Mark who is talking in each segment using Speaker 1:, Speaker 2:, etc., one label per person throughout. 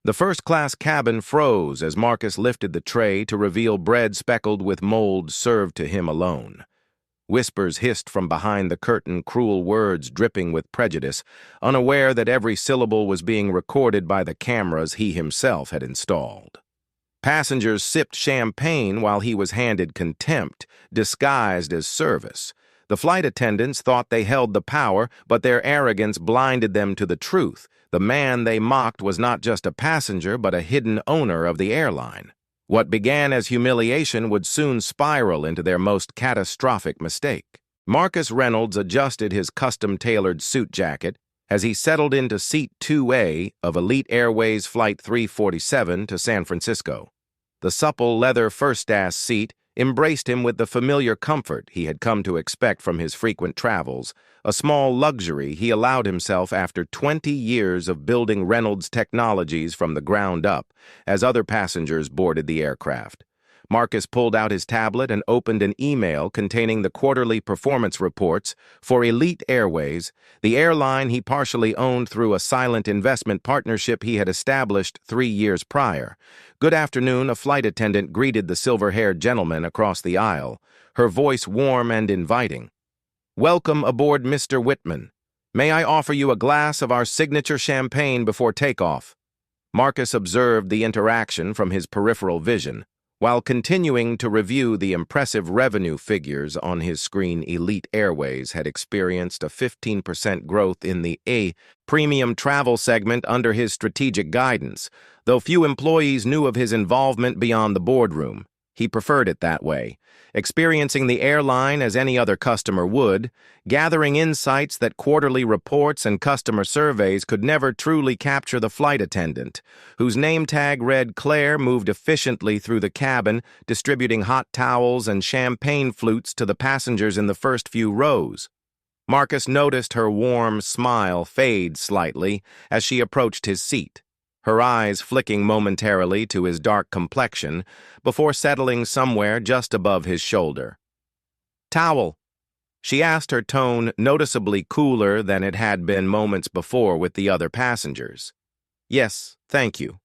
Speaker 1: The first-class cabin froze as Marcus lifted the tray to reveal bread speckled with mold served to him alone. Whispers hissed from behind the curtain, cruel words dripping with prejudice, unaware that every syllable was being recorded by the cameras he himself had installed. Passengers sipped champagne while he was handed contempt, disguised as service. The flight attendants thought they held the power, but their arrogance blinded them to the truth. The man they mocked was not just a passenger, but a hidden owner of the airline. What began as humiliation would soon spiral into their most catastrophic mistake. Marcus Reynolds adjusted his custom-tailored suit jacket as he settled into Seat 2A of Elite Airways Flight 347 to San Francisco. The supple leather first-class seat embraced him with the familiar comfort he had come to expect from his frequent travels, a small luxury he allowed himself after 20 years of building Reynolds Technologies from the ground up as other passengers boarded the aircraft. Marcus pulled out his tablet and opened an email containing the quarterly performance reports for Elite Airways, the airline he partially owned through a silent investment partnership he had established 3 years prior. "Good afternoon," a flight attendant greeted the silver-haired gentleman across the aisle, her voice warm and inviting. "Welcome aboard, Mr. Whitman. May I offer you a glass of our signature champagne before takeoff?" Marcus observed the interaction from his peripheral vision, while continuing to review the impressive revenue figures on his screen. Elite Airways had experienced a 15% growth in the A premium travel segment under his strategic guidance, though few employees knew of his involvement beyond the boardroom. He preferred it that way, experiencing the airline as any other customer would, gathering insights that quarterly reports and customer surveys could never truly capture. The flight attendant, whose name tag read Claire, moved efficiently through the cabin, distributing hot towels and champagne flutes to the passengers in the first few rows. Marcus noticed her warm smile fade slightly as she approached his seat, her eyes flicking momentarily to his dark complexion before settling somewhere just above his shoulder. "Towel?" she asked, her tone noticeably cooler than it had been moments before with the other passengers. "Yes, thank you,"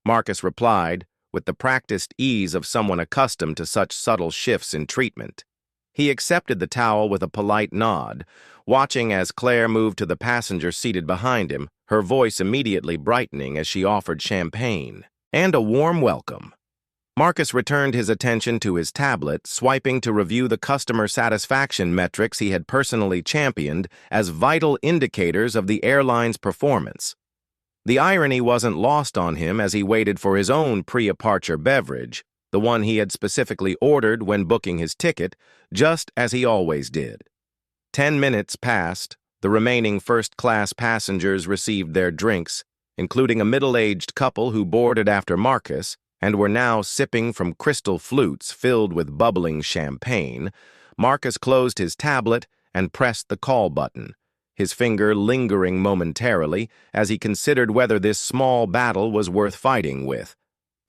Speaker 1: Marcus replied, with the practiced ease of someone accustomed to such subtle shifts in treatment. He accepted the towel with a polite nod, watching as Claire moved to the passenger seated behind him, her voice immediately brightening as she offered champagne and a warm welcome. Marcus returned his attention to his tablet, swiping to review the customer satisfaction metrics he had personally championed as vital indicators of the airline's performance. The irony wasn't lost on him as he waited for his own pre-departure beverage, the one he had specifically ordered when booking his ticket, just as he always did. 10 minutes passed. The remaining first-class passengers received their drinks, including a middle-aged couple who boarded after Marcus and were now sipping from crystal flutes filled with bubbling champagne. Marcus closed his tablet and pressed the call button, his finger lingering momentarily as he considered whether this small battle was worth fighting with.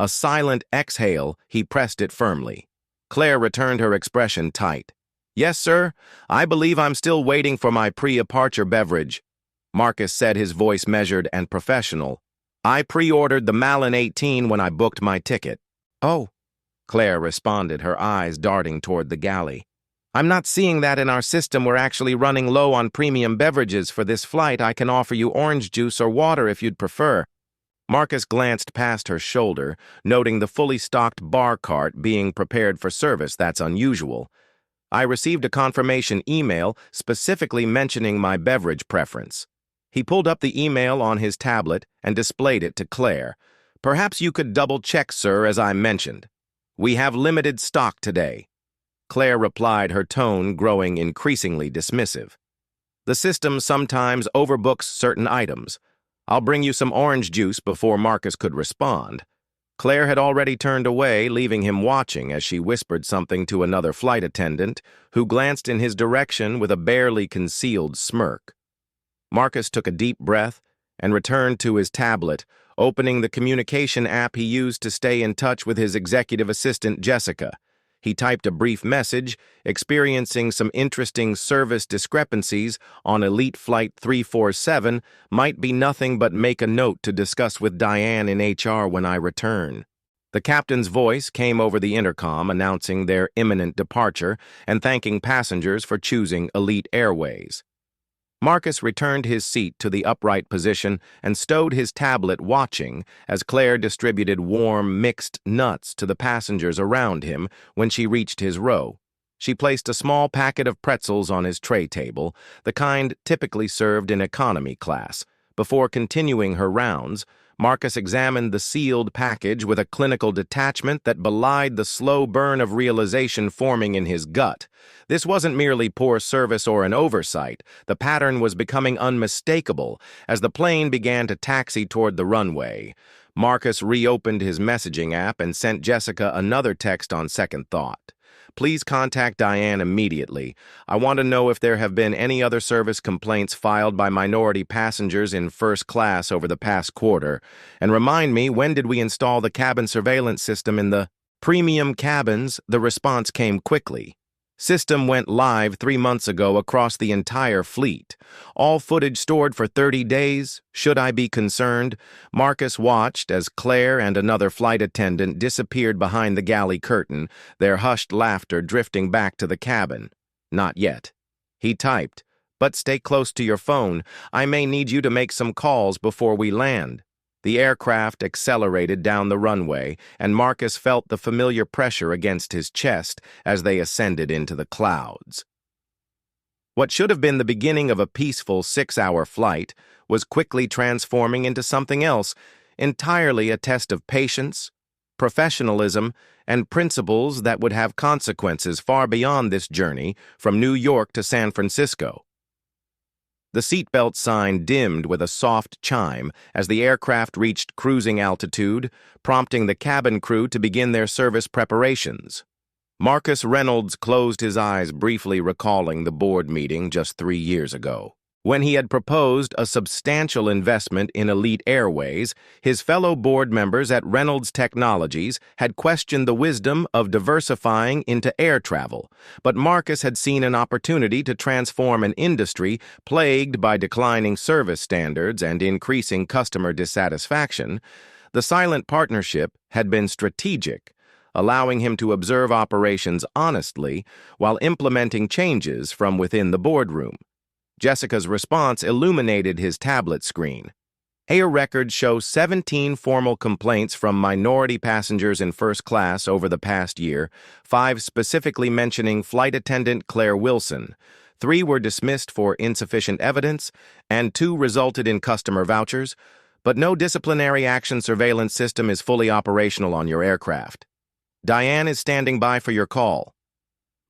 Speaker 1: A silent exhale, he pressed it firmly. Claire returned her expression tight. "Yes, sir. I believe I'm still waiting for my pre-departure beverage," Marcus said, his voice measured and professional. "I pre-ordered the Malin 18 when I booked my ticket." "Oh," Claire responded, her eyes darting toward the galley. "I'm not seeing that in our system. We're actually running low on premium beverages for this flight. I can offer you orange juice or water if you'd prefer." Marcus glanced past her shoulder, noting the fully stocked bar cart being prepared for service. "That's unusual. I received a confirmation email specifically mentioning my beverage preference." He pulled up the email on his tablet and displayed it to Claire. "Perhaps you could double-check, sir, as I mentioned. We have limited stock today." Claire replied, her tone growing increasingly dismissive. "The system sometimes overbooks certain items. I'll bring you some orange juice." Before Marcus could respond, Claire had already turned away, leaving him watching as she whispered something to another flight attendant, who glanced in his direction with a barely concealed smirk. Marcus took a deep breath and returned to his tablet, opening the communication app he used to stay in touch with his executive assistant, Jessica. He typed a brief message, experiencing some interesting service discrepancies on Elite Flight 347, might be nothing but make a note to discuss with Diane in HR when I return. The captain's voice came over the intercom announcing their imminent departure and thanking passengers for choosing Elite Airways. Marcus returned his seat to the upright position and stowed his tablet watching as Claire distributed warm, mixed nuts to the passengers around him when she reached his row. She placed a small packet of pretzels on his tray table, the kind typically served in economy class. Before continuing her rounds, Marcus examined the sealed package with a clinical detachment that belied the slow burn of realization forming in his gut. This wasn't merely poor service or an oversight. The pattern was becoming unmistakable as the plane began to taxi toward the runway. Marcus reopened his messaging app and sent Jessica another text on second thought. Please contact Diane immediately. I want to know if there have been any other service complaints filed by minority passengers in first class over the past quarter. And remind me, when did we install the cabin surveillance system in the premium cabins? The response came quickly. System went live 3 months ago across the entire fleet. All footage stored for 30 days. Should I be concerned? Marcus watched as Claire and another flight attendant disappeared behind the galley curtain, their hushed laughter drifting back to the cabin. Not yet. He typed, but stay close to your phone. I may need you to make some calls before we land. The aircraft accelerated down the runway, and Marcus felt the familiar pressure against his chest as they ascended into the clouds. What should have been the beginning of a peaceful 6-hour flight was quickly transforming into something else, entirely a test of patience, professionalism, and principles that would have consequences far beyond this journey from New York to San Francisco. The seatbelt sign dimmed with a soft chime as the aircraft reached cruising altitude, prompting the cabin crew to begin their service preparations. Marcus Reynolds closed his eyes, briefly recalling the board meeting just 3 years ago. When he had proposed a substantial investment in Elite Airways, his fellow board members at Reynolds Technologies had questioned the wisdom of diversifying into air travel, but Marcus had seen an opportunity to transform an industry plagued by declining service standards and increasing customer dissatisfaction. The silent partnership had been strategic, allowing him to observe operations honestly while implementing changes from within the boardroom. Jessica's response illuminated his tablet screen. Air records show 17 formal complaints from minority passengers in first class over the past year, 5 specifically mentioning flight attendant Claire Wilson. 3 were dismissed for insufficient evidence, and 2 resulted in customer vouchers, but no disciplinary action surveillance system is fully operational on your aircraft. Diane is standing by for your call.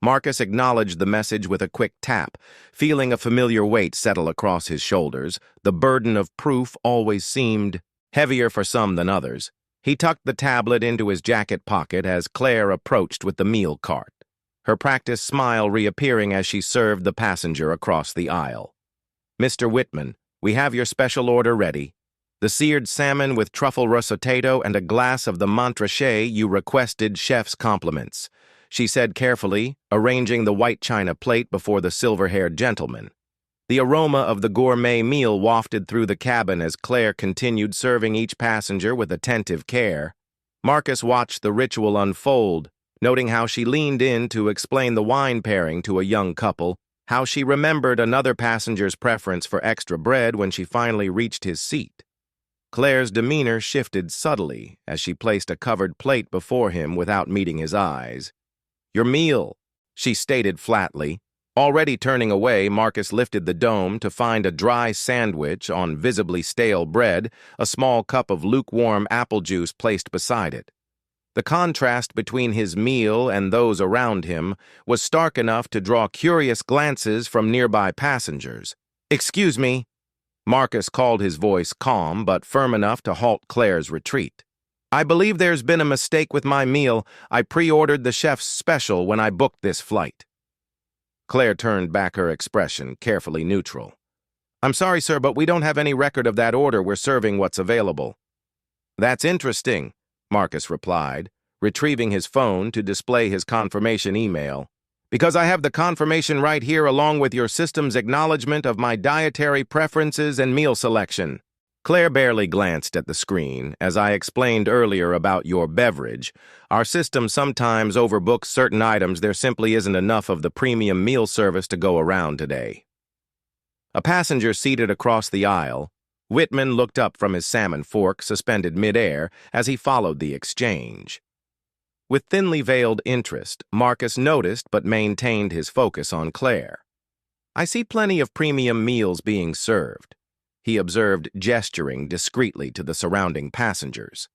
Speaker 1: Marcus acknowledged the message with a quick tap, feeling a familiar weight settle across his shoulders. The burden of proof always seemed heavier for some than others. He tucked the tablet into his jacket pocket as Claire approached with the meal cart, her practiced smile reappearing as she served the passenger across the aisle. Mr. Whitman, we have your special order ready. The seared salmon with truffle risotto and a glass of the Montrachet you requested, chef's compliments, she said carefully, arranging the white china plate before the silver-haired gentleman. The aroma of the gourmet meal wafted through the cabin as Claire continued serving each passenger with attentive care. Marcus watched the ritual unfold, noting how she leaned in to explain the wine pairing to a young couple, how she remembered another passenger's preference for extra bread when she finally reached his seat. Claire's demeanor shifted subtly as she placed a covered plate before him without meeting his eyes. Your meal, she stated flatly. Already turning away, Marcus lifted the dome to find a dry sandwich on visibly stale bread, a small cup of lukewarm apple juice placed beside it. The contrast between his meal and those around him was stark enough to draw curious glances from nearby passengers. Excuse me. Marcus called, his voice calm but firm enough to halt Claire's retreat. I believe there's been a mistake with my meal. I pre-ordered the chef's special when I booked this flight. Claire turned back, her expression carefully neutral. I'm sorry, sir, but we don't have any record of that order. We're serving what's available. That's interesting, Marcus replied, retrieving his phone to display his confirmation email. "Because I have the confirmation right here along with your system's acknowledgement of my dietary preferences and meal selection." Claire barely glanced at the screen. "As I explained earlier about your beverage, our system sometimes overbooks certain items. There simply isn't enough of the premium meal service to go around today." A passenger seated across the aisle, Whitman looked up from his salmon fork suspended midair as he followed the exchange. With thinly veiled interest, Marcus noticed but maintained his focus on Claire. "I see plenty of premium meals being served," he observed, gesturing discreetly to the surrounding passengers.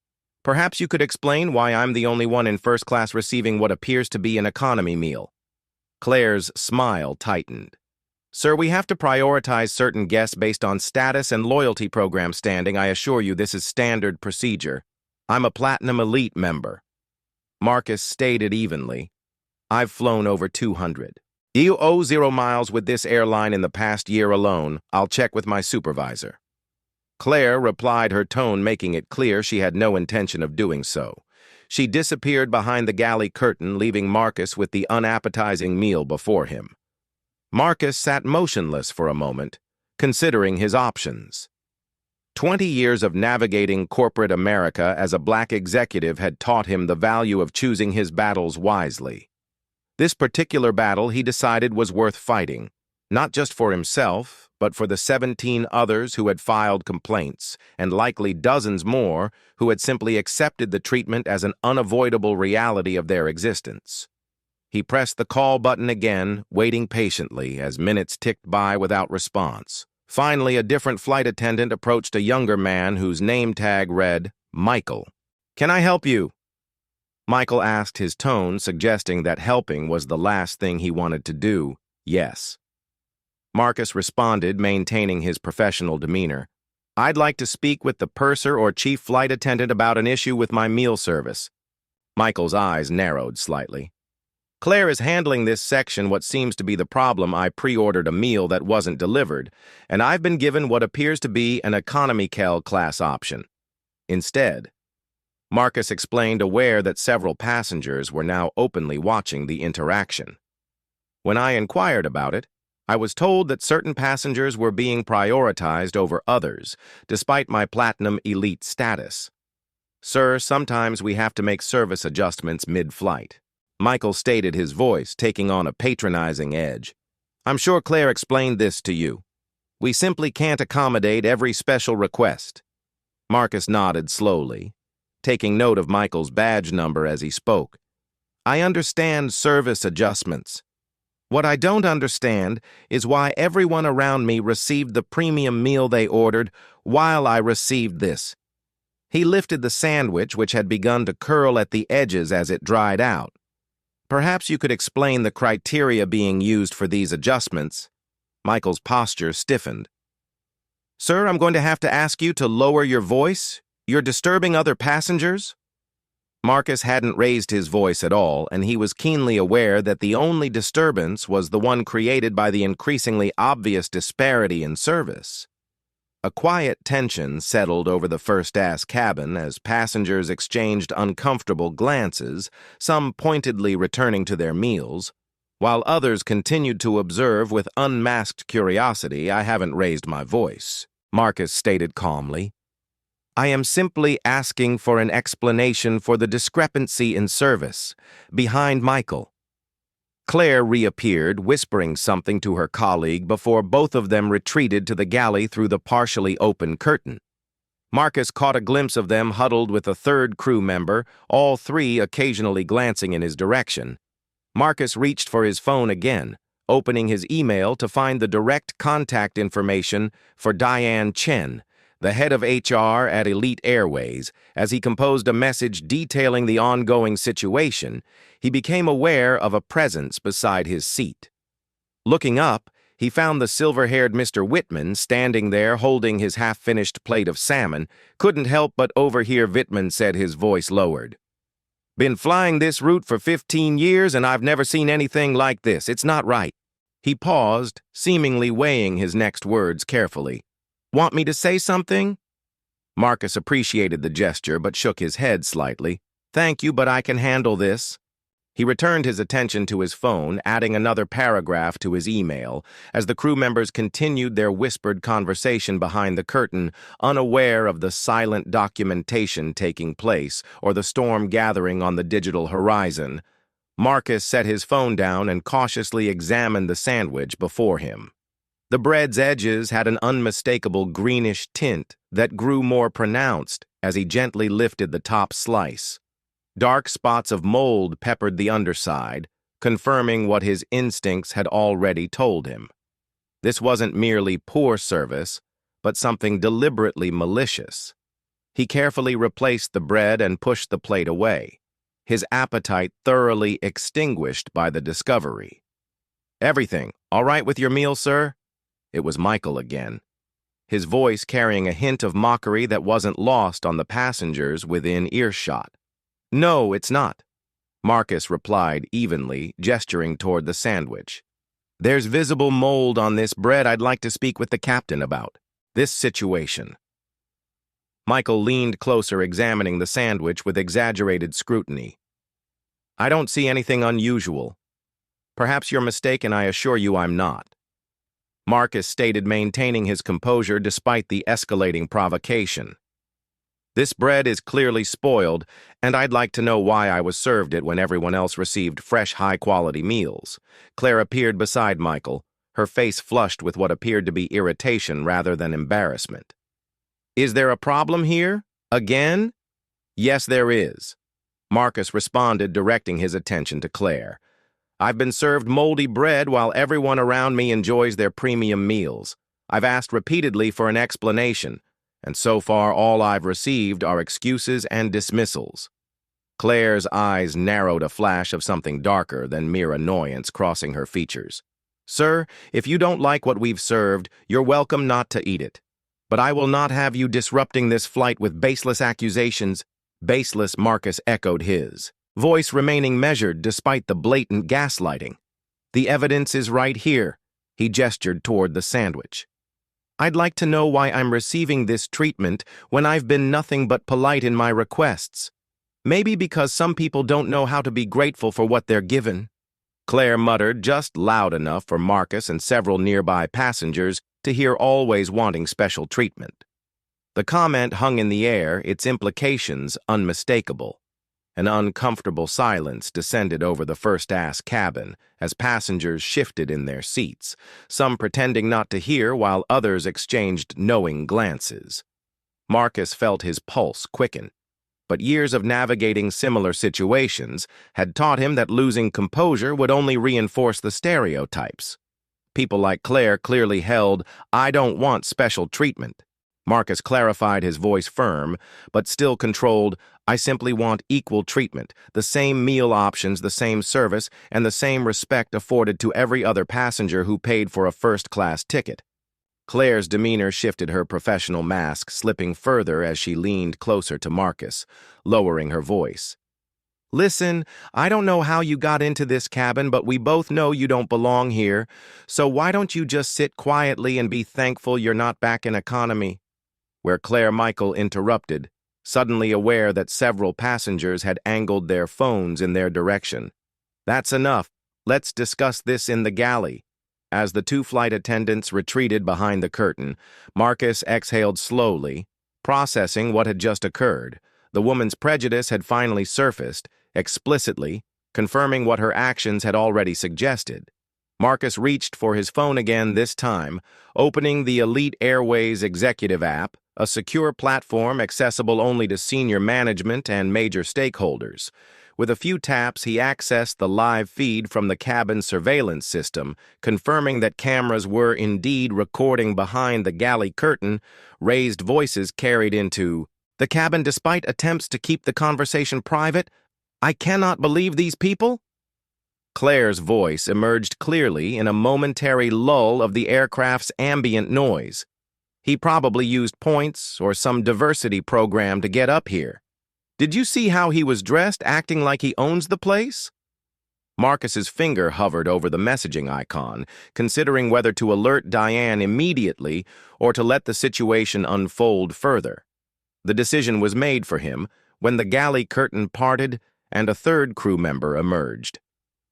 Speaker 1: "Perhaps you could explain why I'm the only one in first class receiving what appears to be an economy meal." Claire's smile tightened. "Sir, we have to prioritize certain guests based on status and loyalty program standing. I assure you this is standard procedure. I'm a Platinum Elite member." Marcus stated evenly, "I've flown over 200. You owe 0 miles with this airline in the past year alone. I'll check with my supervisor." Claire replied, her tone making it clear she had no intention of doing so. She disappeared behind the galley curtain, leaving Marcus with the unappetizing meal before him. Marcus sat motionless for a moment, considering his options. 20 years of navigating corporate America as a black executive had taught him the value of choosing his battles wisely. This particular battle he decided was worth fighting, not just for himself, but for the 17 others who had filed complaints, and likely dozens more who had simply accepted the treatment as an unavoidable reality of their existence. He pressed the call button again, waiting patiently as minutes ticked by without response. Finally, a different flight attendant approached a younger man whose name tag read, Michael. "Can I help you?" Michael asked, his tone suggesting that helping was the last thing he wanted to do. "Yes." Marcus responded, maintaining his professional demeanor. "I'd like to speak with the purser or chief flight attendant about an issue with my meal service." Michael's eyes narrowed slightly. "Claire is handling this section. What seems to be the problem, I pre-ordered a meal that wasn't delivered, and I've been given what appears to be an economy class option instead." Marcus explained, aware that several passengers were now openly watching the interaction. "When I inquired about it, I was told that certain passengers were being prioritized over others, despite my Platinum Elite status. Sir, sometimes we have to make service adjustments mid-flight." Michael stated, his voice taking on a patronizing edge. "I'm sure Claire explained this to you. We simply can't accommodate every special request." Marcus nodded slowly, taking note of Michael's badge number as he spoke. "I understand service adjustments. What I don't understand is why everyone around me received the premium meal they ordered while I received this." He lifted the sandwich, which had begun to curl at the edges as it dried out. "Perhaps you could explain the criteria being used for these adjustments." Michael's posture stiffened. "Sir, I'm going to have to ask you to lower your voice. You're disturbing other passengers." Marcus hadn't raised his voice at all, and he was keenly aware that the only disturbance was the one created by the increasingly obvious disparity in service. A quiet tension settled over the first-class cabin as passengers exchanged uncomfortable glances, some pointedly returning to their meals, while others continued to observe with unmasked curiosity. "I haven't raised my voice," Marcus stated calmly. "I am simply asking for an explanation for the discrepancy in service behind Michael." Claire reappeared, whispering something to her colleague before both of them retreated to the galley through the partially open curtain. Marcus caught a glimpse of them huddled with a third crew member, all three occasionally glancing in his direction. Marcus reached for his phone again, opening his email to find the direct contact information for Diane Chen, the head of HR at Elite Airways. As he composed a message detailing the ongoing situation, he became aware of a presence beside his seat. Looking up, he found the silver-haired Mr. Whitman standing there holding his half-finished plate of salmon. Couldn't help but overhear Whitman said, his voice lowered. "Been flying this route for 15 years and I've never seen anything like this. It's not right." He paused, seemingly weighing his next words carefully. "Want me to say something?" Marcus appreciated the gesture but shook his head slightly. "Thank you, but I can handle this." He returned his attention to his phone, adding another paragraph to his email, as the crew members continued their whispered conversation behind the curtain, unaware of the silent documentation taking place or the storm gathering on the digital horizon. Marcus set his phone down and cautiously examined the sandwich before him. The bread's edges had an unmistakable greenish tint that grew more pronounced as he gently lifted the top slice. Dark spots of mold peppered the underside, confirming what his instincts had already told him. This wasn't merely poor service, but something deliberately malicious. He carefully replaced the bread and pushed the plate away, his appetite thoroughly extinguished by the discovery. "Everything all right with your meal, sir?" It was Michael again, his voice carrying a hint of mockery that wasn't lost on the passengers within earshot. "No, it's not," Marcus replied evenly, gesturing toward the sandwich. "There's visible mold on this bread I'd like to speak with the captain about. This situation." Michael leaned closer, examining the sandwich with exaggerated scrutiny. "I don't see anything unusual. Perhaps you're mistaken, I assure you I'm not," Marcus stated, maintaining his composure despite the escalating provocation. "This bread is clearly spoiled, and I'd like to know why I was served it when everyone else received fresh, high-quality meals." Claire appeared beside Michael, her face flushed with what appeared to be irritation rather than embarrassment. "Is there a problem here? Again?" "Yes, there is," Marcus responded, directing his attention to Claire. "I've been served moldy bread while everyone around me enjoys their premium meals. I've asked repeatedly for an explanation, and so far all I've received are excuses and dismissals." Claire's eyes narrowed, a flash of something darker than mere annoyance crossing her features. "Sir, if you don't like what we've served, you're welcome not to eat it. But I will not have you disrupting this flight with baseless accusations." "Baseless," Marcus echoed, his voice remaining measured despite the blatant gaslighting. "The evidence is right here." He gestured toward the sandwich. "I'd like to know why I'm receiving this treatment when I've been nothing but polite in my requests. Maybe because some people don't know how to be grateful for what they're given." Claire muttered, just loud enough for Marcus and several nearby passengers to hear, always wanting special treatment. The comment hung in the air, its implications unmistakable. An uncomfortable silence descended over the first-class cabin as passengers shifted in their seats, some pretending not to hear while others exchanged knowing glances. Marcus felt his pulse quicken, but years of navigating similar situations had taught him that losing composure would only reinforce the stereotypes. People like Claire clearly held, "I don't want special treatment." Marcus clarified, his voice firm, but still controlled, "I simply want equal treatment, the same meal options, the same service, and the same respect afforded to every other passenger who paid for a first-class ticket." Claire's demeanor shifted, her professional mask slipping further as she leaned closer to Marcus, lowering her voice. "Listen, I don't know how you got into this cabin, but we both know you don't belong here, so why don't you just sit quietly and be thankful you're not back in economy?" Where Claire Michael interrupted, suddenly aware that several passengers had angled their phones in their direction. "That's enough. Let's discuss this in the galley." As the two flight attendants retreated behind the curtain, Marcus exhaled slowly, processing what had just occurred. The woman's prejudice had finally surfaced, explicitly, confirming what her actions had already suggested. Marcus reached for his phone again, this time, opening the Elite Airways Executive app, a secure platform accessible only to senior management and major stakeholders. With a few taps, he accessed the live feed from the cabin surveillance system, confirming that cameras were indeed recording behind the galley curtain. Raised voices carried into the cabin despite attempts to keep the conversation private. "I cannot believe these people." Claire's voice emerged clearly in a momentary lull of the aircraft's ambient noise. "He probably used points or some diversity program to get up here. Did you see how he was dressed, acting like he owns the place?" Marcus's finger hovered over the messaging icon, considering whether to alert Diane immediately or to let the situation unfold further. The decision was made for him when the galley curtain parted and a third crew member emerged.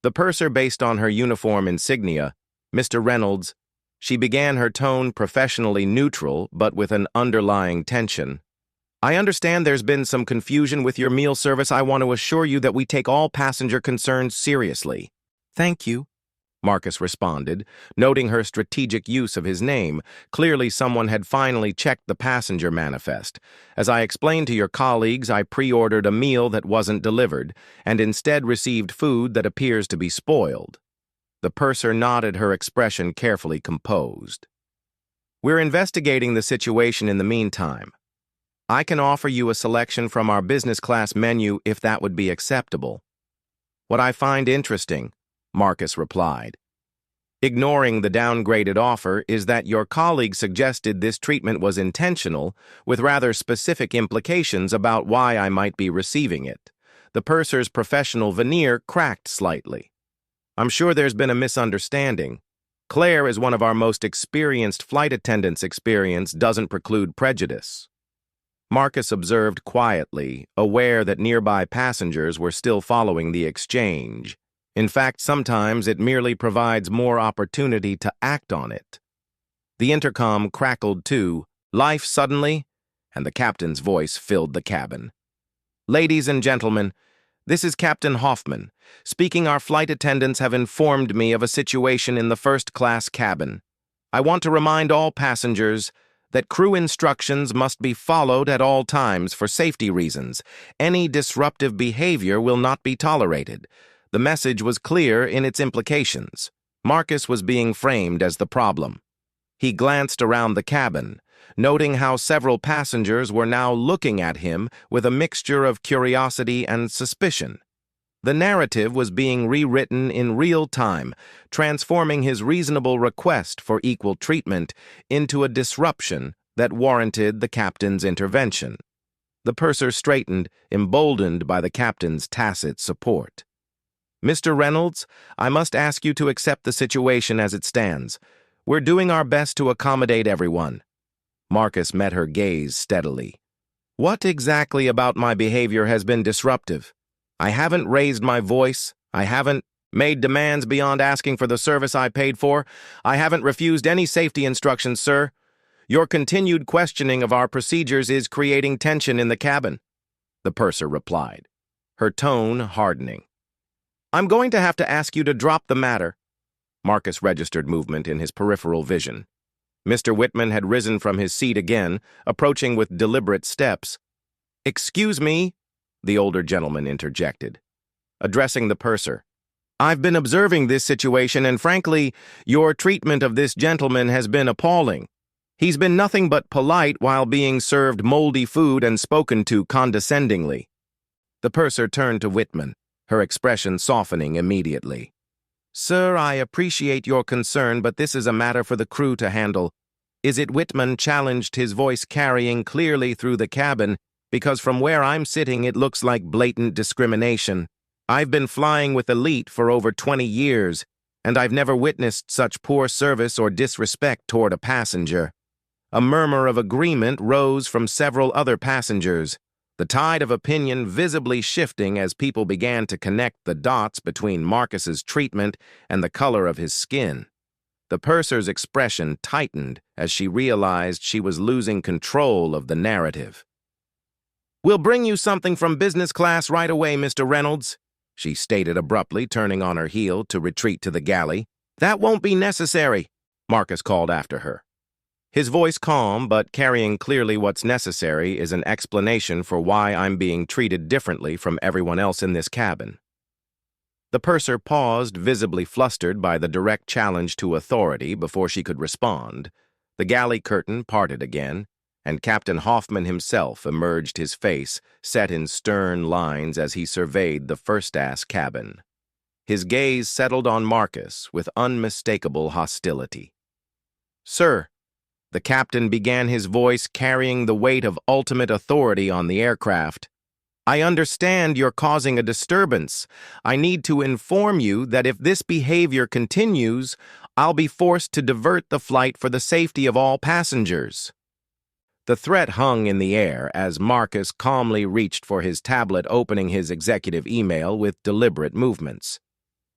Speaker 1: The purser based on her uniform insignia, Mr. Reynolds. She began her tone professionally neutral, but with an underlying tension. I understand there's been some confusion with your meal service. I want to assure you that we take all passenger concerns seriously. Thank you, Marcus responded, noting her strategic use of his name. Clearly someone had finally checked the passenger manifest. As I explained to your colleagues, I pre-ordered a meal that wasn't delivered, and instead received food that appears to be spoiled. The purser nodded, her expression carefully composed. We're investigating the situation in the meantime. I can offer you a selection from our business class menu if that would be acceptable. What I find interesting, Marcus replied, ignoring the downgraded offer, is that your colleague suggested this treatment was intentional, with rather specific implications about why I might be receiving it. The purser's professional veneer cracked slightly. I'm sure there's been a misunderstanding. Claire is one of our most experienced flight attendants. Experience doesn't preclude prejudice. Marcus observed quietly, aware that nearby passengers were still following the exchange. In fact, sometimes it merely provides more opportunity to act on it. The intercom crackled to life suddenly, and the captain's voice filled the cabin. Ladies and gentlemen, this is Captain Hoffman. Speaking, our flight attendants have informed me of a situation in the first-class cabin. I want to remind all passengers that crew instructions must be followed at all times for safety reasons. Any disruptive behavior will not be tolerated. The message was clear in its implications. Marcus was being framed as the problem. He glanced around the cabin, noting how several passengers were now looking at him with a mixture of curiosity and suspicion. The narrative was being rewritten in real time, transforming his reasonable request for equal treatment into a disruption that warranted the captain's intervention. The purser straightened, emboldened by the captain's tacit support. Mr. Reynolds, I must ask you to accept the situation as it stands. We're doing our best to accommodate everyone. Marcus met her gaze steadily. What exactly about my behavior has been disruptive? I haven't raised my voice. I haven't made demands beyond asking for the service I paid for. I haven't refused any safety instructions, sir. Your continued questioning of our procedures is creating tension in the cabin, the purser replied, her tone hardening. I'm going to have to ask you to drop the matter. Marcus registered movement in his peripheral vision. Mr. Whitman had risen from his seat again, approaching with deliberate steps. Excuse me, the older gentleman interjected, addressing the purser. I've been observing this situation, and frankly, your treatment of this gentleman has been appalling. He's been nothing but polite while being served moldy food and spoken to condescendingly. The purser turned to Whitman, her expression softening immediately. Sir, I appreciate your concern, but this is a matter for the crew to handle. Is it? Whitman challenged, his voice carrying clearly through the cabin, because from where I'm sitting it looks like blatant discrimination. I've been flying with Elite for over 20 years, and I've never witnessed such poor service or disrespect toward a passenger. A murmur of agreement rose from several other passengers, the tide of opinion visibly shifting as people began to connect the dots between Marcus's treatment and the color of his skin. The purser's expression tightened as she realized she was losing control of the narrative. We'll bring you something from business class right away, Mr. Reynolds, she stated abruptly, turning on her heel to retreat to the galley. That won't be necessary, Marcus called after her. His voice calm, but carrying clearly what's necessary is an explanation for why I'm being treated differently from everyone else in this cabin. The purser paused, visibly flustered by the direct challenge to authority before she could respond. The galley curtain parted again, and Captain Hoffman himself emerged, his face set in stern lines as he surveyed the first-class cabin. His gaze settled on Marcus with unmistakable hostility. Sir, the captain began, his voice carrying the weight of ultimate authority on the aircraft. I understand you're causing a disturbance. I need to inform you that if this behavior continues, I'll be forced to divert the flight for the safety of all passengers. The threat hung in the air as Marcus calmly reached for his tablet, opening his executive email with deliberate movements.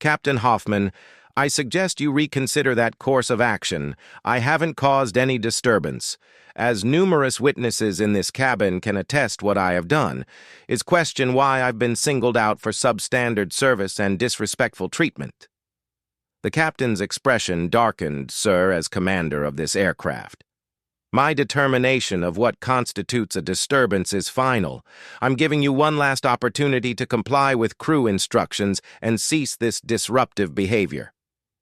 Speaker 1: Captain Hoffman, I suggest you reconsider that course of action. I haven't caused any disturbance. As numerous witnesses in this cabin can attest what I have done, is question why I've been singled out for substandard service and disrespectful treatment. The captain's expression darkened, sir, as commander of this aircraft. My determination of what constitutes a disturbance is final. I'm giving you one last opportunity to comply with crew instructions and cease this disruptive behavior.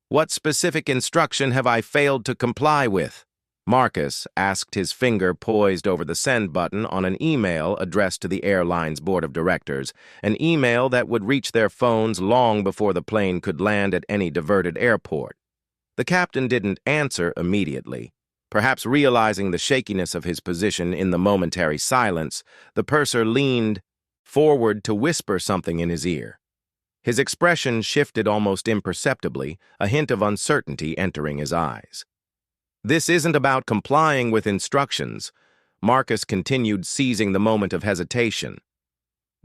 Speaker 1: What specific instruction have I failed to comply with? Marcus asked, his finger poised over the send button on an email addressed to the airline's board of directors, an email that would reach their phones long before the plane could land at any diverted airport. The captain didn't answer immediately. Perhaps realizing the shakiness of his position in the momentary silence, the purser leaned forward to whisper something in his ear. His expression shifted almost imperceptibly, a hint of uncertainty entering his eyes. This isn't about complying with instructions, Marcus continued, seizing the moment of hesitation.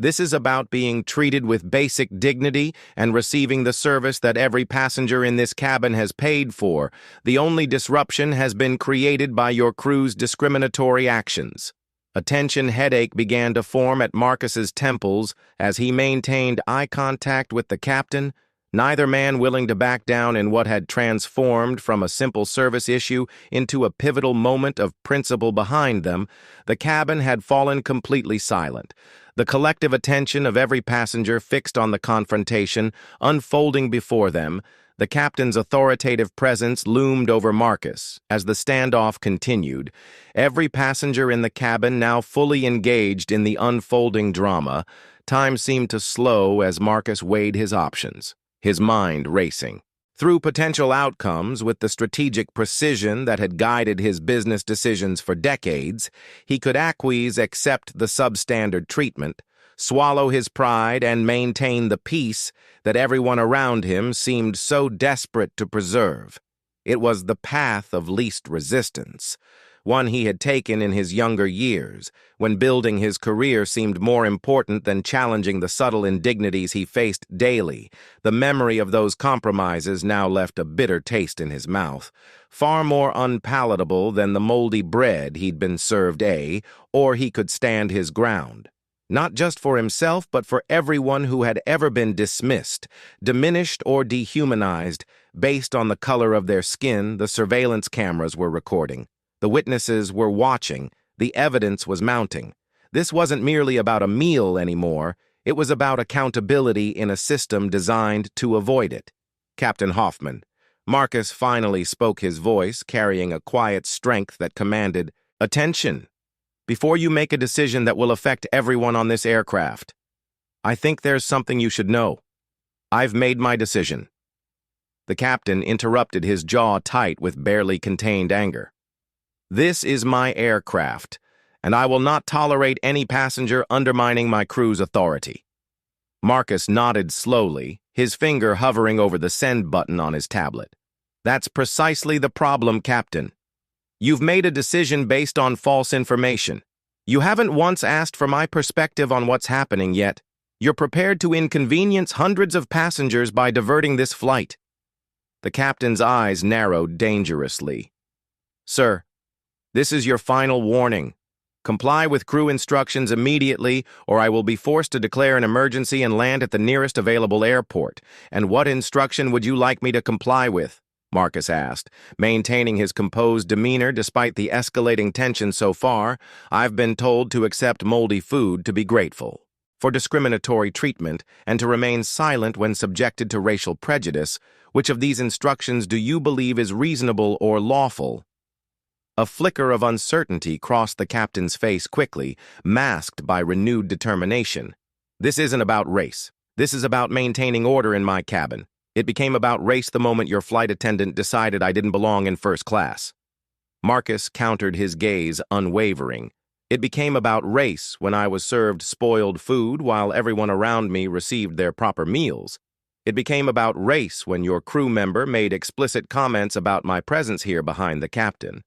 Speaker 1: This is about being treated with basic dignity and receiving the service that every passenger in this cabin has paid for. The only disruption has been created by your crew's discriminatory actions. A tension headache began to form at Marcus's temples as he maintained eye contact with the captain, neither man willing to back down in what had transformed from a simple service issue into a pivotal moment of principle behind them. The cabin had fallen completely silent, the collective attention of every passenger fixed on the confrontation unfolding before them. The captain's authoritative presence loomed over Marcus as the standoff continued, every passenger in the cabin now fully engaged in the unfolding drama. Time seemed to slow as Marcus weighed his options, his mind racing through potential outcomes with the strategic precision that had guided his business decisions for decades. He could accept the substandard treatment, swallow his pride, and maintain the peace that everyone around him seemed so desperate to preserve. It was the path of least resistance, one he had taken in his younger years, when building his career seemed more important than challenging the subtle indignities he faced daily. The memory of those compromises now left a bitter taste in his mouth, far more unpalatable than the moldy bread he'd been served, or he could stand his ground. Not just for himself, but for everyone who had ever been dismissed, diminished, or dehumanized based on the color of their skin. The surveillance cameras were recording. The witnesses were watching. The evidence was mounting. This wasn't merely about a meal anymore. It was about accountability in a system designed to avoid it. Captain Hoffman. Marcus finally spoke, his voice carrying a quiet strength that commanded attention. Before you make a decision that will affect everyone on this aircraft, I think there's something you should know. I've made my decision. The captain interrupted, his jaw tight with barely contained anger. This is my aircraft, and I will not tolerate any passenger undermining my crew's authority. Marcus nodded slowly, his finger hovering over the send button on his tablet. That's precisely the problem, Captain. You've made a decision based on false information. You haven't once asked for my perspective on what's happening yet. You're prepared to inconvenience hundreds of passengers by diverting this flight. The captain's eyes narrowed dangerously. Sir, this is your final warning. Comply with crew instructions immediately, or I will be forced to declare an emergency and land at the nearest available airport. And what instruction would you like me to comply with? Marcus asked, maintaining his composed demeanor despite the escalating tension so far. I've been told to accept moldy food, to be grateful for discriminatory treatment, and to remain silent when subjected to racial prejudice. Which of these instructions do you believe is reasonable or lawful? A flicker of uncertainty crossed the captain's face quickly, masked by renewed determination. This isn't about race. This is about maintaining order in my cabin. It became about race the moment your flight attendant decided I didn't belong in first class. Marcus countered, his gaze unwavering. It became about race when I was served spoiled food while everyone around me received their proper meals. It became about race when your crew member made explicit comments about my presence here behind the captain.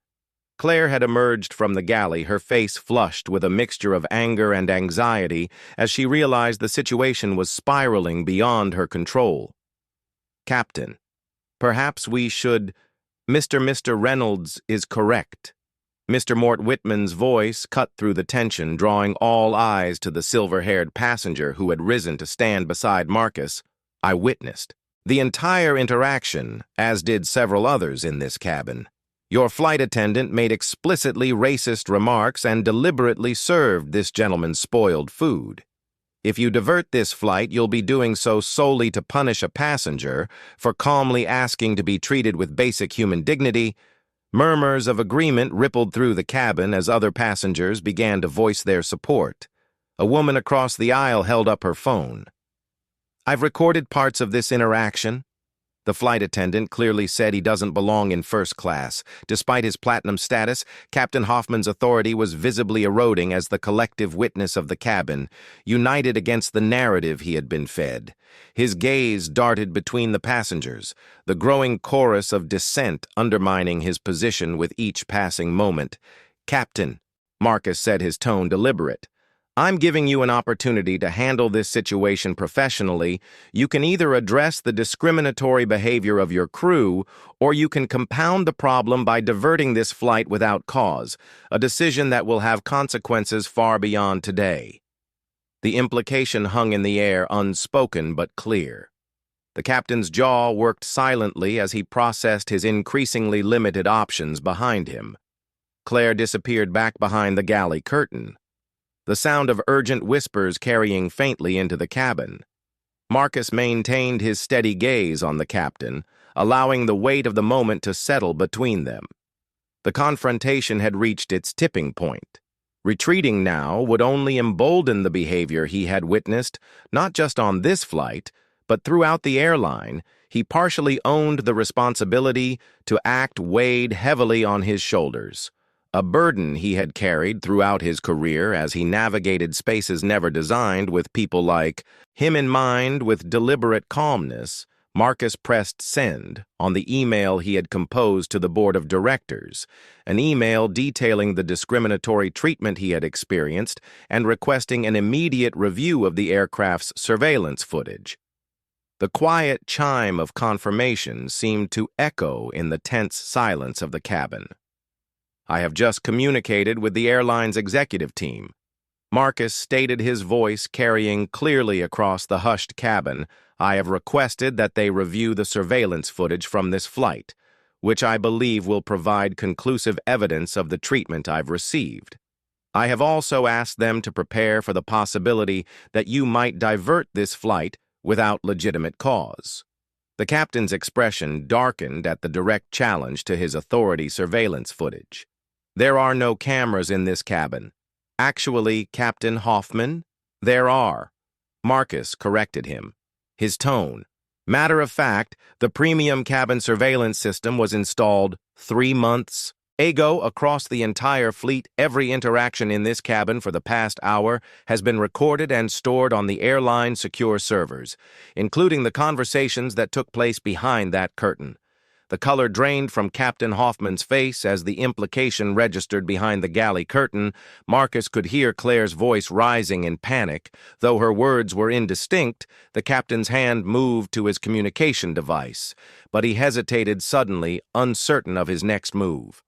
Speaker 1: Claire had emerged from the galley, her face flushed with a mixture of anger and anxiety as she realized the situation was spiraling beyond her control. "Captain, perhaps we should— Mr. Reynolds is correct." Mr. Mort Whitman's voice cut through the tension, drawing all eyes to the silver-haired passenger who had risen to stand beside Marcus. "I witnessed the entire interaction, as did several others in this cabin. Your flight attendant made explicitly racist remarks and deliberately served this gentleman spoiled food. If you divert this flight, you'll be doing so solely to punish a passenger for calmly asking to be treated with basic human dignity." Murmurs of agreement rippled through the cabin as other passengers began to voice their support. A woman across the aisle held up her phone. "I've recorded parts of this interaction." The flight attendant clearly said he doesn't belong in first class. Despite his platinum status, Captain Hoffman's authority was visibly eroding as the collective witness of the cabin, united against the narrative he had been fed. His gaze darted between the passengers, the growing chorus of dissent undermining his position with each passing moment. "Captain," Marcus said, his tone deliberate, "I'm giving you an opportunity to handle this situation professionally. You can either address the discriminatory behavior of your crew, or you can compound the problem by diverting this flight without cause, a decision that will have consequences far beyond today." The implication hung in the air, unspoken but clear. The captain's jaw worked silently as he processed his increasingly limited options behind him. Claire disappeared back behind the galley curtain, the sound of urgent whispers carrying faintly into the cabin. Marcus maintained his steady gaze on the captain, allowing the weight of the moment to settle between them. The confrontation had reached its tipping point. Retreating now would only embolden the behavior he had witnessed, not just on this flight, but throughout the airline. He partially owned the responsibility to act weighed heavily on his shoulders, a burden he had carried throughout his career as he navigated spaces never designed with people like him in mind. With deliberate calmness, Marcus pressed send on the email he had composed to the board of directors, an email detailing the discriminatory treatment he had experienced and requesting an immediate review of the aircraft's surveillance footage. The quiet chime of confirmation seemed to echo in the tense silence of the cabin. "I have just communicated with the airline's executive team." Marcus stated, his voice carrying clearly across the hushed cabin. "I have requested that they review the surveillance footage from this flight, which I believe will provide conclusive evidence of the treatment I've received. I have also asked them to prepare for the possibility that you might divert this flight without legitimate cause." The captain's expression darkened at the direct challenge to his authority surveillance footage. "There are no cameras in this cabin." "Actually, Captain Hoffman, there are." Marcus corrected him, his tone matter of fact. "The premium cabin surveillance system was installed 3 months ago across the entire fleet. Every interaction in this cabin for the past hour has been recorded and stored on the airline secure servers, including the conversations that took place behind that curtain." The color drained from Captain Hoffman's face as the implication registered behind the galley curtain. Marcus could hear Claire's voice rising in panic. Though her words were indistinct, the captain's hand moved to his communication device, but he hesitated suddenly, uncertain of his next move.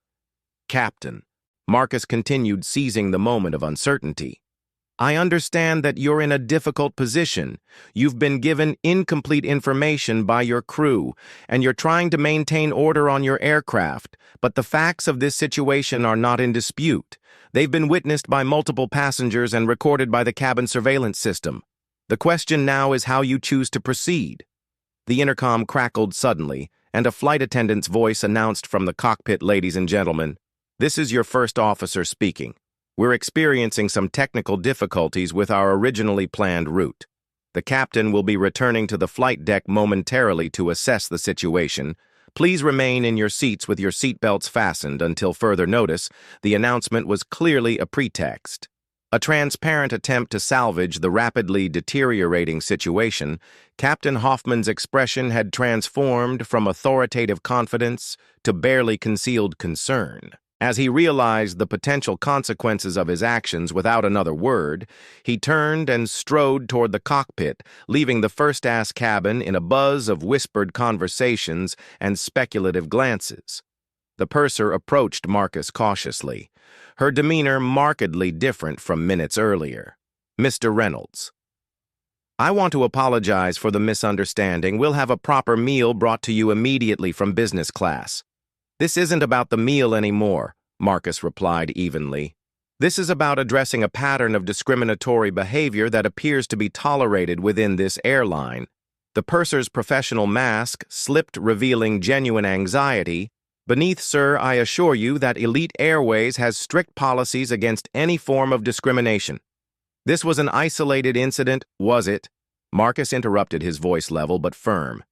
Speaker 1: "Captain," Marcus continued, seizing the moment of uncertainty, "I understand that you're in a difficult position. You've been given incomplete information by your crew, and you're trying to maintain order on your aircraft, but the facts of this situation are not in dispute. They've been witnessed by multiple passengers and recorded by the cabin surveillance system. The question now is how you choose to proceed." The intercom crackled suddenly, and a flight attendant's voice announced from the cockpit, "Ladies and gentlemen, this is your first officer speaking. We're experiencing some technical difficulties with our originally planned route. The captain will be returning to the flight deck momentarily to assess the situation. Please remain in your seats with your seatbelts fastened until further notice." The announcement was clearly a pretext, a transparent attempt to salvage the rapidly deteriorating situation. Captain Hoffman's expression had transformed from authoritative confidence to barely concealed concern. As he realized the potential consequences of his actions without another word, he turned and strode toward the cockpit, leaving the first-class cabin in a buzz of whispered conversations and speculative glances. The purser approached Marcus cautiously, her demeanor markedly different from minutes earlier. "Mr. Reynolds, I want to apologize for the misunderstanding. We'll have a proper meal brought to you immediately from business class." "This isn't about the meal anymore," Marcus replied evenly. "This is about addressing a pattern of discriminatory behavior that appears to be tolerated within this airline." The purser's professional mask slipped, revealing genuine anxiety. "Beneath, sir, I assure you that Elite Airways has strict policies against any form of discrimination." "This was an isolated incident, was it?" Marcus interrupted, his voice level but firm.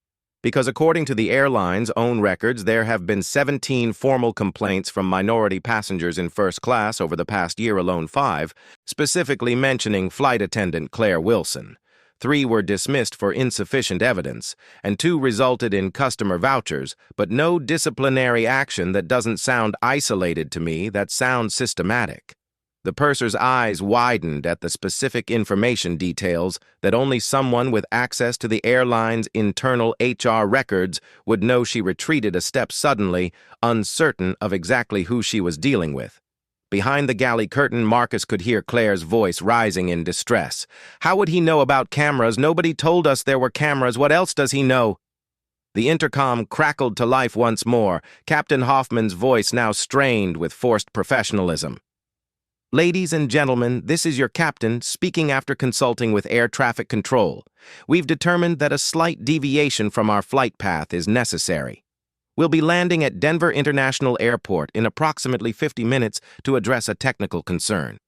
Speaker 1: "Because according to the airline's own records, there have been 17 formal complaints from minority passengers in first class over the past year alone. 5, specifically mentioning flight attendant Claire Wilson. 3 were dismissed for insufficient evidence, and 2 resulted in customer vouchers, but no disciplinary action. That doesn't sound isolated to me, that sounds systematic." The purser's eyes widened at the specific information details that only someone with access to the airline's internal HR records would know. She retreated a step suddenly, uncertain of exactly who she was dealing with. Behind the galley curtain, Marcus could hear Claire's voice rising in distress. "How would he know about cameras? Nobody told us there were cameras. What else does he know?" The intercom crackled to life once more, Captain Hoffman's voice now strained with forced professionalism. "Ladies and gentlemen, this is your captain speaking after consulting with air traffic control. We've determined that a slight deviation from our flight path is necessary. We'll be landing at Denver International Airport in approximately 50 minutes to address a technical concern.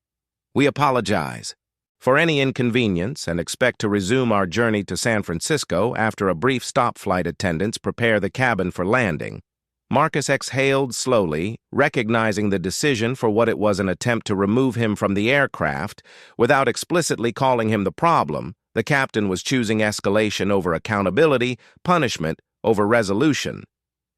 Speaker 1: We apologize for any inconvenience and expect to resume our journey to San Francisco after a brief stop. Flight attendants prepare the cabin for landing." Marcus exhaled slowly, recognizing the decision for what it was: an attempt to remove him from the aircraft. Without explicitly calling him the problem, the captain was choosing escalation over accountability, punishment over resolution.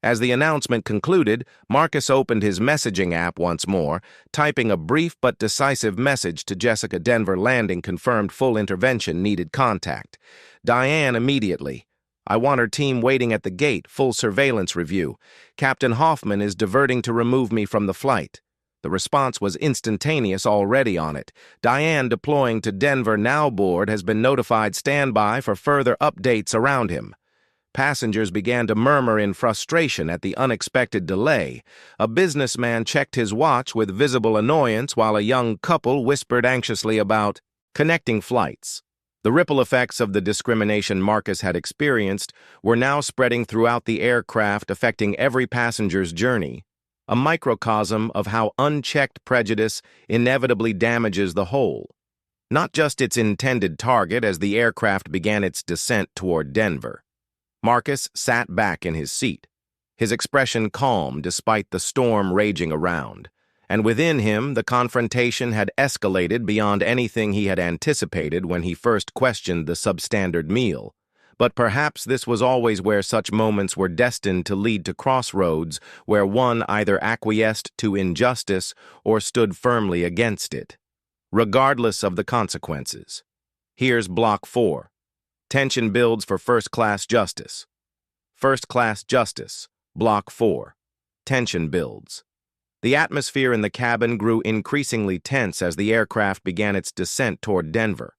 Speaker 1: As the announcement concluded, Marcus opened his messaging app once more, typing a brief but decisive message to Jessica. "Denver landing confirmed, full intervention needed, contact Diane immediately. I want her team waiting at the gate, full surveillance review. Captain Hoffman is diverting to remove me from the flight." The response was instantaneous, already on it. "Diane deploying to Denver now. Board has been notified. Stand by for further updates around him." Passengers began to murmur in frustration at the unexpected delay. A businessman checked his watch with visible annoyance, while a young couple whispered anxiously about connecting flights. The ripple effects of the discrimination Marcus had experienced were now spreading throughout the aircraft, affecting every passenger's journey, a microcosm of how unchecked prejudice inevitably damages the whole, not just its intended target. As the aircraft began its descent toward Denver, Marcus sat back in his seat, his expression calm despite the storm raging around. And within him, the confrontation had escalated beyond anything he had anticipated when he first questioned the substandard meal. But perhaps this was always where such moments were destined to lead to crossroads, where one either acquiesced to injustice or stood firmly against it, regardless of the consequences. Here's Block 4. Tension builds for first-class justice. First-class justice. Block 4. Tension builds. The atmosphere in the cabin grew increasingly tense as the aircraft began its descent toward Denver.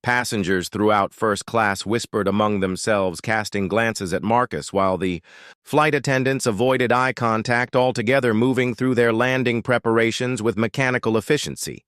Speaker 1: Passengers throughout first class whispered among themselves, casting glances at Marcus, while the flight attendants avoided eye contact altogether, moving through their landing preparations with mechanical efficiency.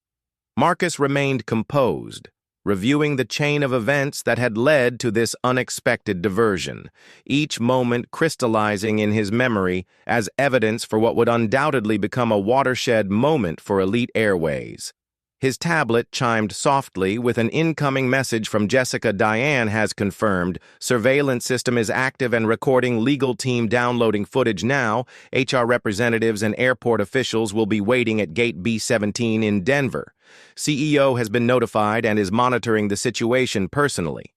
Speaker 1: Marcus remained composed, reviewing the chain of events that had led to this unexpected diversion, each moment crystallizing in his memory as evidence for what would undoubtedly become a watershed moment for Elite Airways. His tablet chimed softly with an incoming message from Jessica. "Diane has confirmed. Surveillance system is active and recording. Legal team downloading footage now. HR representatives and airport officials will be waiting at gate B17 in Denver. CEO has been notified and is monitoring the situation personally."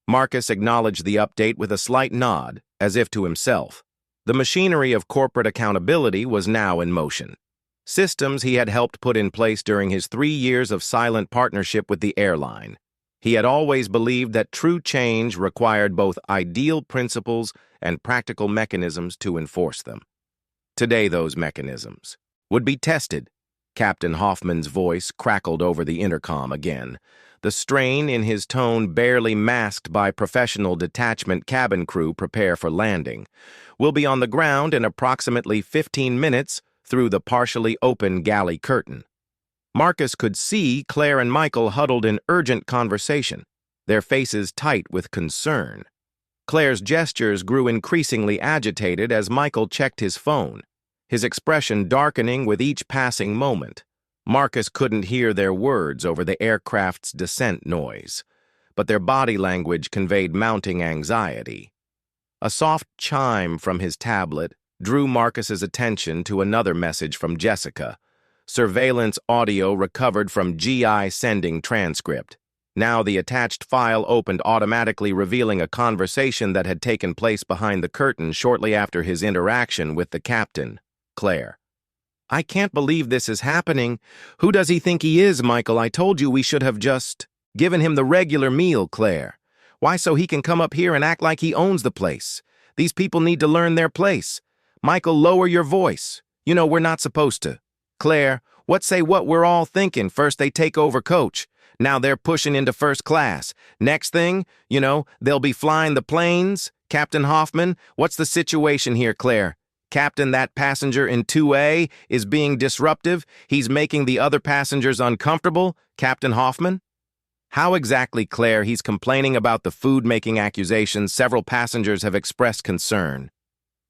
Speaker 1: Marcus acknowledged the update with a slight nod, as if to himself. The machinery of corporate accountability was now in motion. systems he had helped put in place during his 3 years of silent partnership with the airline. He had always believed that true change required both ideal principles and practical mechanisms to enforce them. Today, those mechanisms would be tested. Captain Hoffman's voice crackled over the intercom again, the strain in his tone barely masked by professional detachment cabin crew prepare for landing. We'll be on the ground in approximately 15 minutes through the partially open galley curtain. Marcus could see Claire and Michael huddled in urgent conversation, their faces tight with concern. Claire's gestures grew increasingly agitated as Michael checked his phone, his expression darkening with each passing moment. Marcus couldn't hear their words over the aircraft's descent noise, but their body language conveyed mounting anxiety. A soft chime from his tablet drew Marcus's attention to another message from Jessica. Surveillance audio recovered from GI sending transcript. Now the attached file opened automatically, revealing a conversation that had taken place behind the curtain shortly after his interaction with the captain, Claire. "I can't believe this is happening. Who does he think he is, Michael? I told you we should have just given him the regular meal, Claire. Why, so he can come up here and act like he owns the place? These people need to learn their place. Michael, lower your voice. You know, we're not supposed to. Claire, what we're all thinking? First they take over coach. Now they're pushing into first class. Next thing, they'll be flying the planes. Captain Hoffman, what's the situation here, Claire? Captain, that passenger in 2A is being disruptive. He's making the other passengers uncomfortable. Captain Hoffman? How exactly, Claire? He's complaining about the food-making accusations. Several passengers have expressed concern.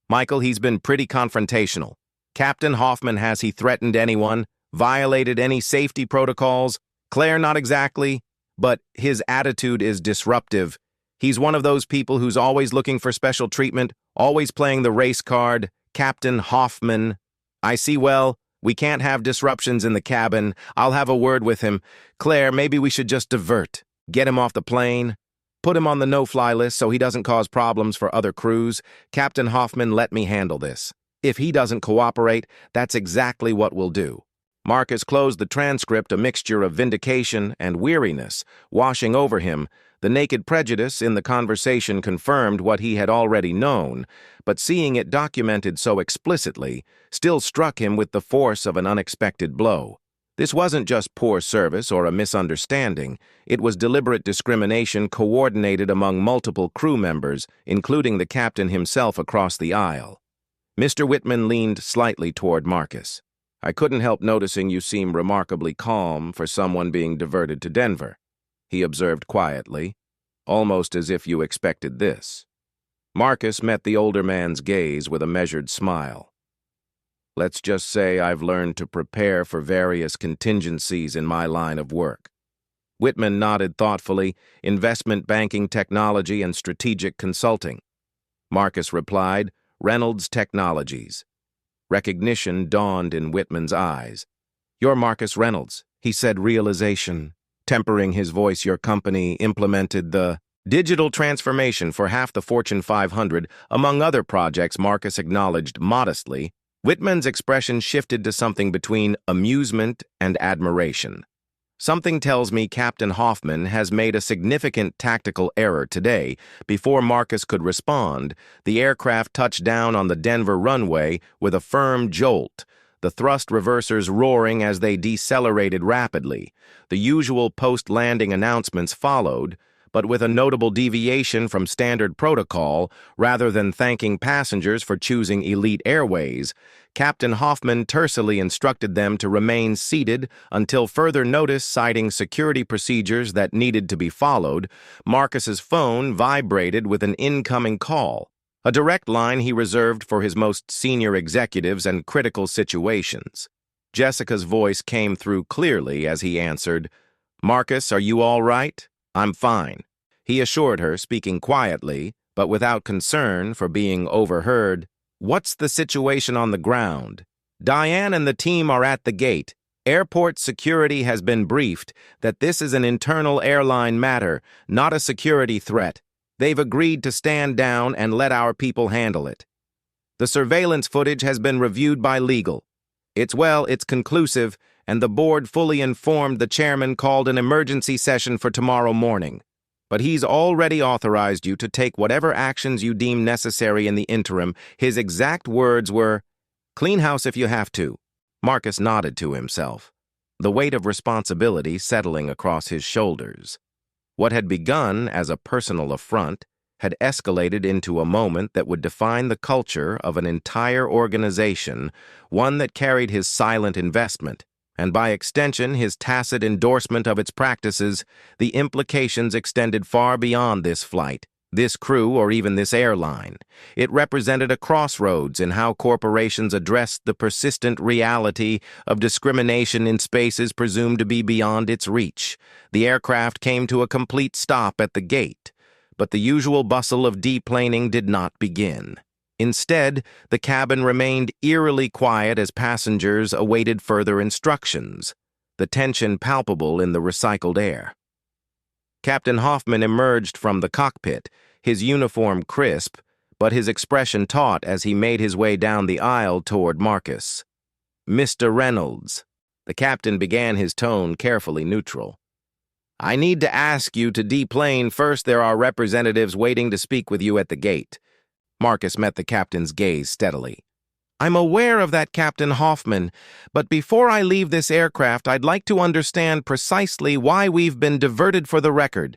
Speaker 1: Michael, he's been pretty confrontational. Captain Hoffman, has he threatened anyone? Violated any safety protocols? Claire, not exactly, but his attitude is disruptive. He's one of those people who's always looking for special treatment, always playing the race card. Captain Hoffman. I see. Well, we can't have disruptions in the cabin. I'll have a word with him. Claire, maybe we should just divert. Get him off the plane. Put him on the no-fly list so he doesn't cause problems for other crews. Captain Hoffman, let me handle this. If he doesn't cooperate, that's exactly what we'll do. Marcus closed the transcript, a mixture of vindication and weariness washing over him. The naked prejudice in the conversation confirmed what he had already known, but seeing it documented so explicitly still struck him with the force of an unexpected blow. This wasn't just poor service or a misunderstanding. It was deliberate discrimination coordinated among multiple crew members, including the captain himself across the aisle. Mr. Whitman leaned slightly toward Marcus. "I couldn't help noticing you seem remarkably calm for someone being diverted to Denver," he observed quietly, almost as if you expected this. Marcus met the older man's gaze with a measured smile. "Let's just say I've learned to prepare for various contingencies in my line of work." Whitman nodded thoughtfully. "Investment banking, technology, and strategic consulting." Marcus replied, "Reynolds Technologies." Recognition dawned in Whitman's eyes. "You're Marcus Reynolds," he said, realization tempering his voice. "Your company implemented the digital transformation for half the Fortune 500, among other projects," Marcus acknowledged modestly. Whitman's expression shifted to something between amusement and admiration. "Something tells me Captain Hoffman has made a significant tactical error today." Before Marcus could respond, the aircraft touched down on the Denver runway with a firm jolt, the thrust reversers roaring as they decelerated rapidly. The usual post-landing announcements followed, but with a notable deviation from standard protocol. Rather than thanking passengers for choosing Elite Airways, Captain Hoffman tersely instructed them to remain seated until further notice, citing security procedures that needed to be followed. Marcus's phone vibrated with an incoming call, a direct line he reserved for his most senior executives and critical situations. Jessica's voice came through clearly as he answered. "Marcus, are you all right?" "I'm fine," he assured her, speaking quietly, but without concern for being overheard. "What's the situation on the ground?" "Diane and the team are at the gate. Airport security has been briefed that this is an internal airline matter, not a security threat. They've agreed to stand down and let our people handle it. The surveillance footage has been reviewed by legal. It's conclusive, and the board fully informed the chairman called an emergency session for tomorrow morning. But he's already authorized you to take whatever actions you deem necessary in the interim. His exact words were, "Clean house if you have to." Marcus nodded to himself, the weight of responsibility settling across his shoulders. What had begun as a personal affront had escalated into a moment that would define the culture of an entire organization, one that carried his silent investment, and by extension his tacit endorsement of its practices. The implications extended far beyond this flight, this crew, or even this airline. It represented a crossroads in how corporations addressed the persistent reality of discrimination in spaces presumed to be beyond its reach. The aircraft came to a complete stop at the gate, but the usual bustle of deplaning did not begin. Instead, the cabin remained eerily quiet as passengers awaited further instructions, the tension palpable in the recycled air. Captain Hoffman emerged from the cockpit, his uniform crisp, but his expression taut as he made his way down the aisle toward Marcus. "Mr. Reynolds," the captain began, his tone carefully neutral, "I need to ask you to deplane first. There are representatives waiting to speak with you at the gate." Marcus met the captain's gaze steadily. "I'm aware of that, Captain Hoffman, but before I leave this aircraft, I'd like to understand precisely why we've been diverted for the record."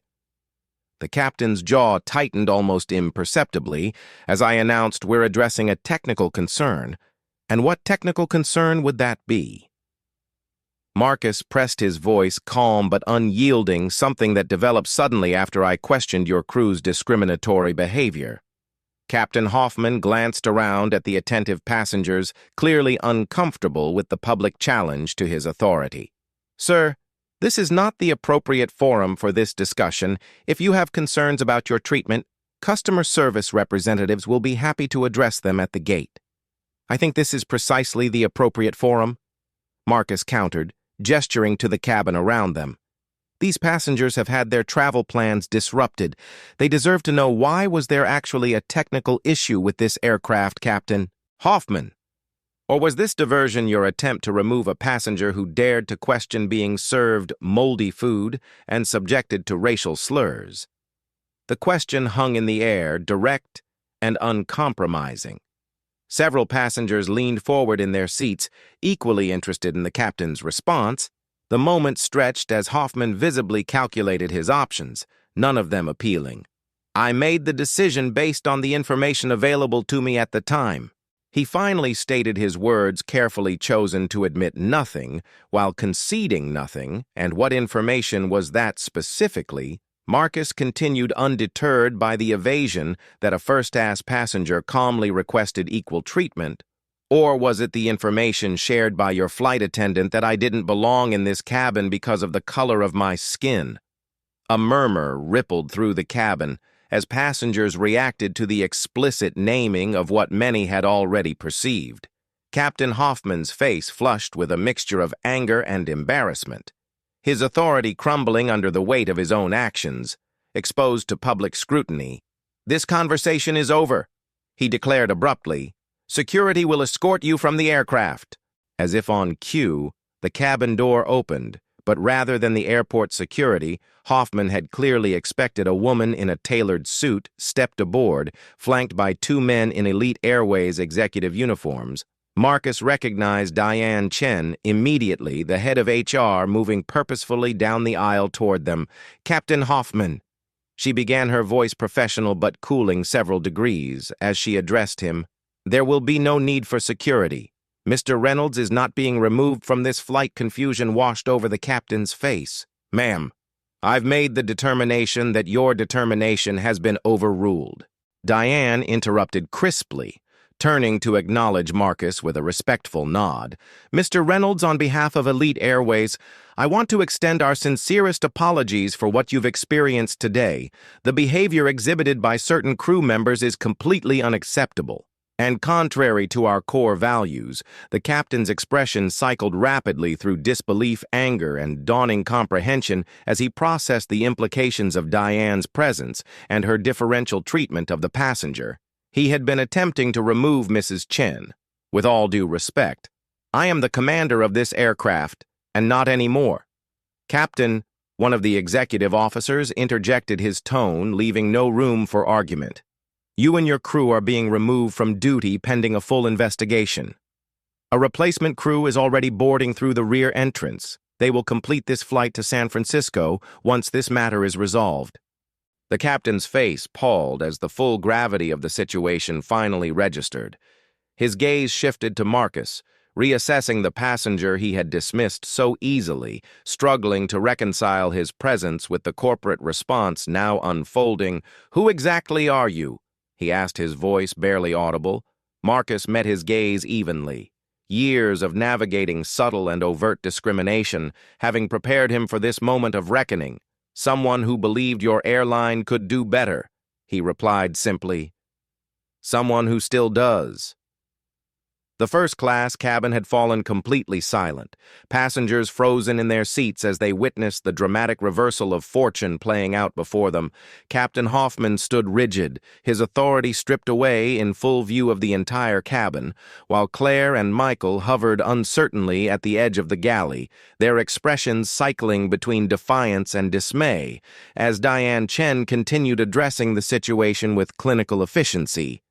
Speaker 1: The captain's jaw tightened almost imperceptibly as I announced, "We're addressing a technical concern." And what technical concern would that be? Marcus pressed his voice, calm but unyielding, something that developed suddenly after I questioned your crew's discriminatory behavior. Captain Hoffman glanced around at the attentive passengers, clearly uncomfortable with the public challenge to his authority. "Sir, this is not the appropriate forum for this discussion. If you have concerns about your treatment, customer service representatives will be happy to address them at the gate." "I think this is precisely the appropriate forum," Marcus countered, gesturing to the cabin around them. "These passengers have had their travel plans disrupted. They deserve to know, why was there actually a technical issue with this aircraft, Captain Hoffman? Or was this diversion your attempt to remove a passenger who dared to question being served moldy food and subjected to racial slurs?" The question hung in the air, direct and uncompromising. Several passengers leaned forward in their seats, equally interested in the captain's response. The moment stretched as Hoffman visibly calculated his options, none of them appealing. "I made the decision based on the information available to me at the time." He finally stated his words, carefully chosen to admit nothing, while conceding nothing. And what information was that specifically? Marcus continued, undeterred by the evasion that a first-class passenger calmly requested equal treatment. "Or was it the information shared by your flight attendant that I didn't belong in this cabin because of the color of my skin?" A murmur rippled through the cabin as passengers reacted to the explicit naming of what many had already perceived. Captain Hoffman's face flushed with a mixture of anger and embarrassment, his authority crumbling under the weight of his own actions, exposed to public scrutiny. "This conversation is over," he declared abruptly. "Security will escort you from the aircraft." As if on cue, the cabin door opened, but rather than the airport security, Hoffman had clearly expected a woman in a tailored suit stepped aboard, flanked by two men in Elite Airways executive uniforms. Marcus recognized Diane Chen immediately, the head of HR, moving purposefully down the aisle toward them. "Captain Hoffman." She began, her voice professional but cooling several degrees as she addressed him. "There will be no need for security. Mr. Reynolds is not being removed from this flight." Confusion washed over the captain's face. "Ma'am, I've made the determination that your determination has been overruled." Diane interrupted crisply, turning to acknowledge Marcus with a respectful nod. "Mr. Reynolds, on behalf of Elite Airways, I want to extend our sincerest apologies for what you've experienced today. The behavior exhibited by certain crew members is completely unacceptable and contrary to our core values." The captain's expression cycled rapidly through disbelief, anger, and dawning comprehension as he processed the implications of Diane's presence and her differential treatment of the passenger. He had been attempting to remove Mrs. Chen. With all due respect, I am the commander of this aircraft, and not any more. Captain, one of the executive officers interjected his tone, leaving no room for argument. You and your crew are being removed from duty pending a full investigation. A replacement crew is already boarding through the rear entrance. They will complete this flight to San Francisco once this matter is resolved. The captain's face palled as the full gravity of the situation finally registered. His gaze shifted to Marcus, reassessing the passenger he had dismissed so easily, struggling to reconcile his presence with the corporate response now unfolding. "Who exactly are you?" he asked, his voice barely audible. Marcus met his gaze evenly. Years of navigating subtle and overt discrimination, having prepared him for this moment of reckoning. "Someone who believed your airline could do better," he replied simply. "Someone who still does." The first-class cabin had fallen completely silent, passengers frozen in their seats as they witnessed the dramatic reversal of fortune playing out before them. Captain Hoffman stood rigid, his authority stripped away in full view of the entire cabin, while Claire and Michael hovered uncertainly at the edge of the galley, their expressions cycling between defiance and dismay, as Diane Chen continued addressing the situation with clinical efficiency.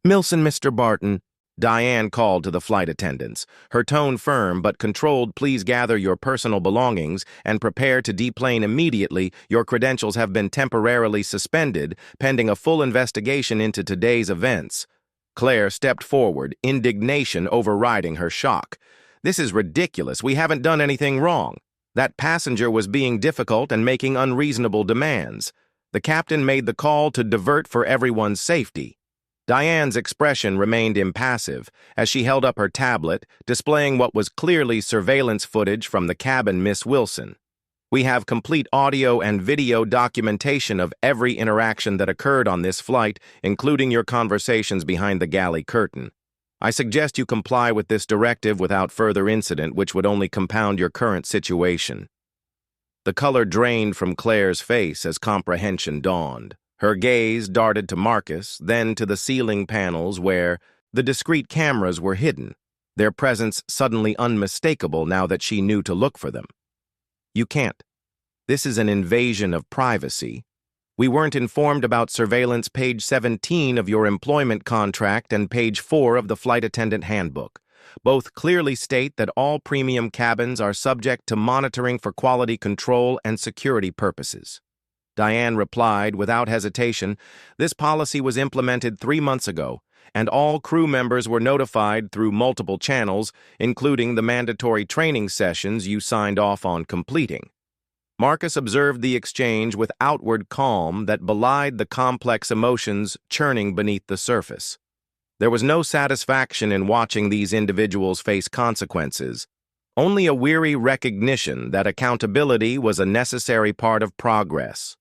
Speaker 1: "Milson, Mr. Barton," Diane called to the flight attendants, her tone firm but controlled. "Please gather your personal belongings and prepare to deplane immediately. Your credentials have been temporarily suspended, pending a full investigation into today's events." Claire stepped forward, indignation overriding her shock. "This is ridiculous. We haven't done anything wrong. That passenger was being difficult and making unreasonable demands. The captain made the call to divert for everyone's safety." Diane's expression remained impassive as she held up her tablet, displaying what was clearly surveillance footage from the cabin. "Miss Wilson, we have complete audio and video documentation of every interaction that occurred on this flight, including your conversations behind the galley curtain. I suggest you comply with this directive without further incident, which would only compound your current situation." The color drained from Claire's face as comprehension dawned. Her gaze darted to Marcus, then to the ceiling panels where the discreet cameras were hidden, their presence suddenly unmistakable now that she knew to look for them. "You can't. This is an invasion of privacy. We weren't informed about surveillance. Page 17 of your employment contract and page 4 of the flight attendant handbook. Both clearly state that all premium cabins are subject to monitoring for quality control and security purposes." Diane replied without hesitation. "This policy was implemented 3 months ago, and all crew members were notified through multiple channels, including the mandatory training sessions you signed off on completing." Marcus observed the exchange with outward calm that belied the complex emotions churning beneath the surface. There was no satisfaction in watching these individuals face consequences, only a weary recognition that accountability was a necessary part of progress.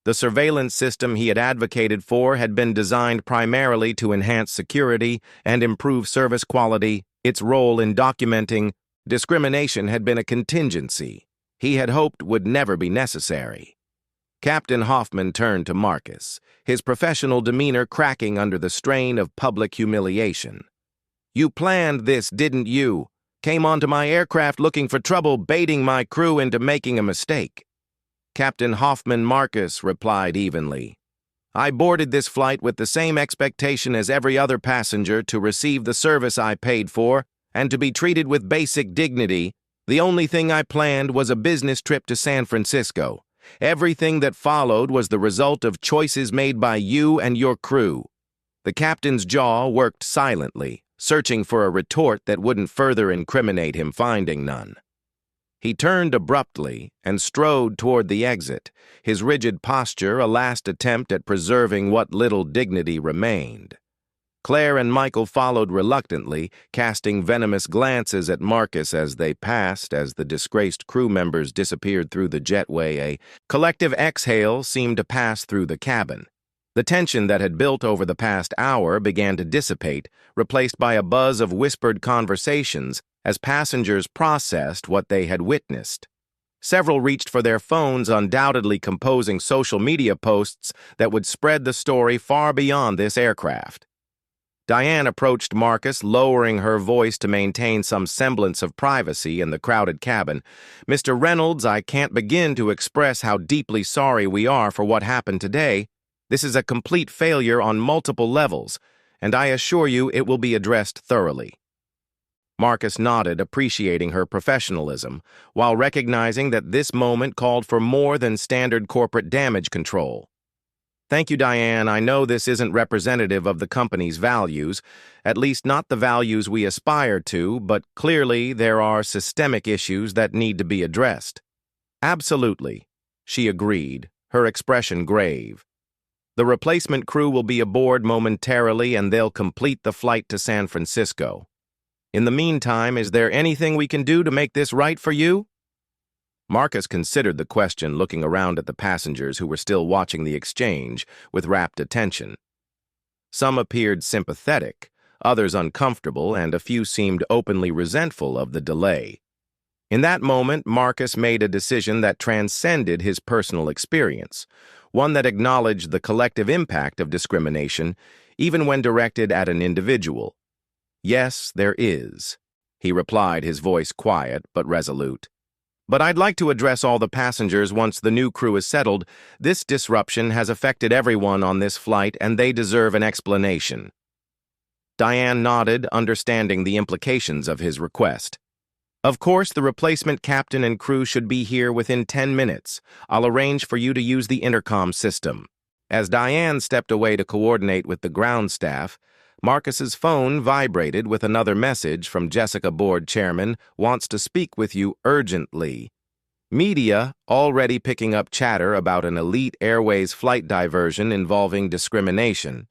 Speaker 1: The surveillance system he had advocated for had been designed primarily to enhance security and improve service quality. Its role in documenting discrimination had been a contingency he had hoped would never be necessary. Captain Hoffman turned to Marcus, his professional demeanor cracking under the strain of public humiliation. "You planned this, didn't you? Came onto my aircraft looking for trouble, baiting my crew into making a mistake." Captain Hoffman. Marcus replied evenly. "I boarded this flight with the same expectation as every other passenger to receive the service I paid for and to be treated with basic dignity. The only thing I planned was a business trip to San Francisco. Everything that followed was the result of choices made by you and your crew." The captain's jaw worked silently, searching for a retort that wouldn't further incriminate him, finding none. He turned abruptly and strode toward the exit, his rigid posture a last attempt at preserving what little dignity remained. Claire and Michael followed reluctantly, casting venomous glances at Marcus as they passed. As the disgraced crew members disappeared through the jetway, a collective exhale seemed to pass through the cabin. The tension that had built over the past hour began to dissipate, replaced by a buzz of whispered conversations as passengers processed what they had witnessed. Several reached for their phones, undoubtedly composing social media posts that would spread the story far beyond this aircraft. Diane approached Marcus, lowering her voice to maintain some semblance of privacy in the crowded cabin. "Mr. Reynolds, I can't begin to express how deeply sorry we are for what happened today. This is a complete failure on multiple levels, and I assure you it will be addressed thoroughly." Marcus nodded, appreciating her professionalism, while recognizing that this moment called for more than standard corporate damage control. "Thank you, Diane. I know this isn't representative of the company's values, at least not the values we aspire to, but clearly there are systemic issues that need to be addressed." "Absolutely," she agreed, her expression grave. "The replacement crew will be aboard momentarily and they'll complete the flight to San Francisco. In the meantime, is there anything we can do to make this right for you?" Marcus considered the question, looking around at the passengers who were still watching the exchange with rapt attention. Some appeared sympathetic, others uncomfortable, and a few seemed openly resentful of the delay. In that moment, Marcus made a decision that transcended his personal experience, one that acknowledged the collective impact of discrimination, even when directed at an individual. "Yes, there is," he replied, his voice quiet but resolute. "But I'd like to address all the passengers once the new crew is settled. This disruption has affected everyone on this flight, and they deserve an explanation." Diane nodded, understanding the implications of his request. "Of course, the replacement captain and crew should be here within 10 minutes. I'll arrange for you to use the intercom system." As Diane stepped away to coordinate with the ground staff, Marcus's phone vibrated with another message from Jessica, board chairman, "Wants to speak with you urgently." Media, already picking up chatter about an Elite Airways flight diversion involving discrimination.